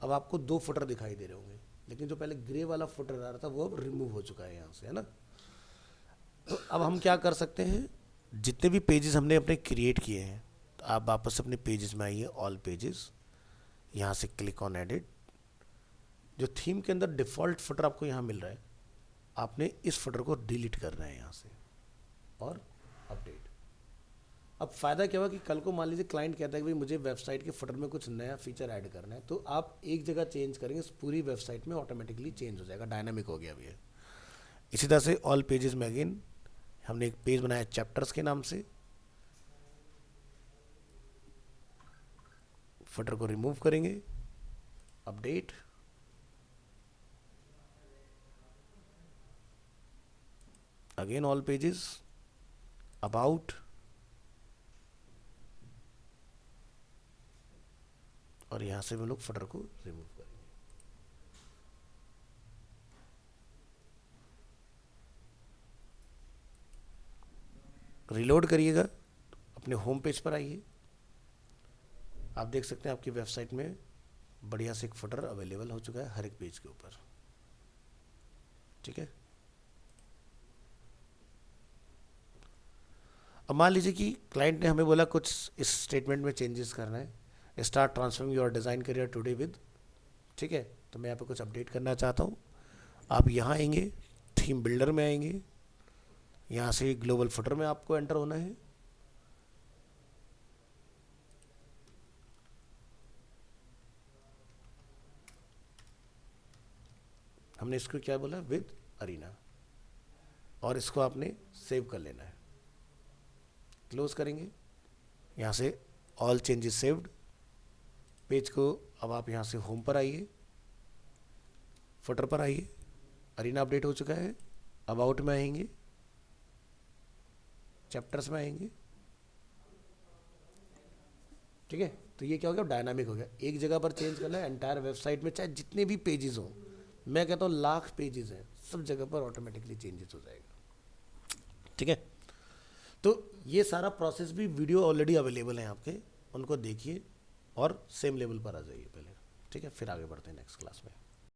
अब आपको दो फुटर दिखाई दे रहे होंगे, लेकिन जो पहले ग्रे वाला फुटर आ रहा था वो अब रिमूव हो चुका है यहाँ से, है ना। तो अब हम क्या कर सकते हैं, जितने भी पेजेस हमने अपने क्रिएट किए हैं, तो आप वापस अपने पेजेस में आइए, ऑल पेजेस, यहाँ से क्लिक ऑन एडिट। जो थीम के अंदर डिफ़ॉल्ट फुटर आपको यहाँ मिल रहा है, आपने इस फुटर को डिलीट करना है यहाँ से और अपडेट। अब फ़ायदा क्या हुआ कि कल को मान लीजिए क्लाइंट कहता है कि भाई मुझे वेबसाइट के फुटर में कुछ नया फीचर ऐड करना है, तो आप एक जगह चेंज करेंगे, पूरी वेबसाइट में ऑटोमेटिकली चेंज हो जाएगा, डायनामिक हो गया अभी है। इसी तरह से ऑल पेजेस में अगेन हमने एक पेज बनाया चैप्टर्स के नाम से, फुटर को रिमूव करेंगे, update, again all pages, about, और यहां से हम लोग फुटर को रिमूव करेंगे। रिलोड करिएगा, अपने होम पेज पर आइए, आप देख सकते हैं आपकी वेबसाइट में बढ़िया से एक फुटर अवेलेबल हो चुका है हर एक पेज के ऊपर, ठीक है। अब मान लीजिए कि क्लाइंट ने हमें बोला कुछ इस स्टेटमेंट में चेंजेस करना है, start transforming your design career today with, ठीक है। तो मैं यहाँ पे कुछ अपडेट करना चाहता हूँ। आप यहाँ आएंगे, थीम बिल्डर में आएंगे, यहाँ से ग्लोबल फुटर में आपको एंटर होना है, हमने इसको क्या बोला, विद अरीना, और इसको आपने सेव कर लेना है। क्लोज करेंगे, यहाँ से ऑल चेंजेस सेव्ड, पेज को अब आप यहाँ से होम पर आइए, फुटर पर आइए, अरीना अपडेट हो चुका है। अबाउट में आएंगे, चैप्टर्स में आएंगे, ठीक है। तो ये क्या हो गया, डायनामिक हो गया। एक जगह पर चेंज करना है, एंटायर वेबसाइट में चाहे जितने भी पेजेस हों, मैं कहता हूँ लाख पेजेस हैं, सब जगह पर ऑटोमेटिकली चेंजेस हो जाएगा। ठीक है, तो ये सारा प्रोसेस भी वीडियो ऑलरेडी अवेलेबल है आपके, उनको देखिए और सेम लेवल पर आ जाइए पहले। ठीक है, फिर आगे बढ़ते हैं नेक्स्ट क्लास में।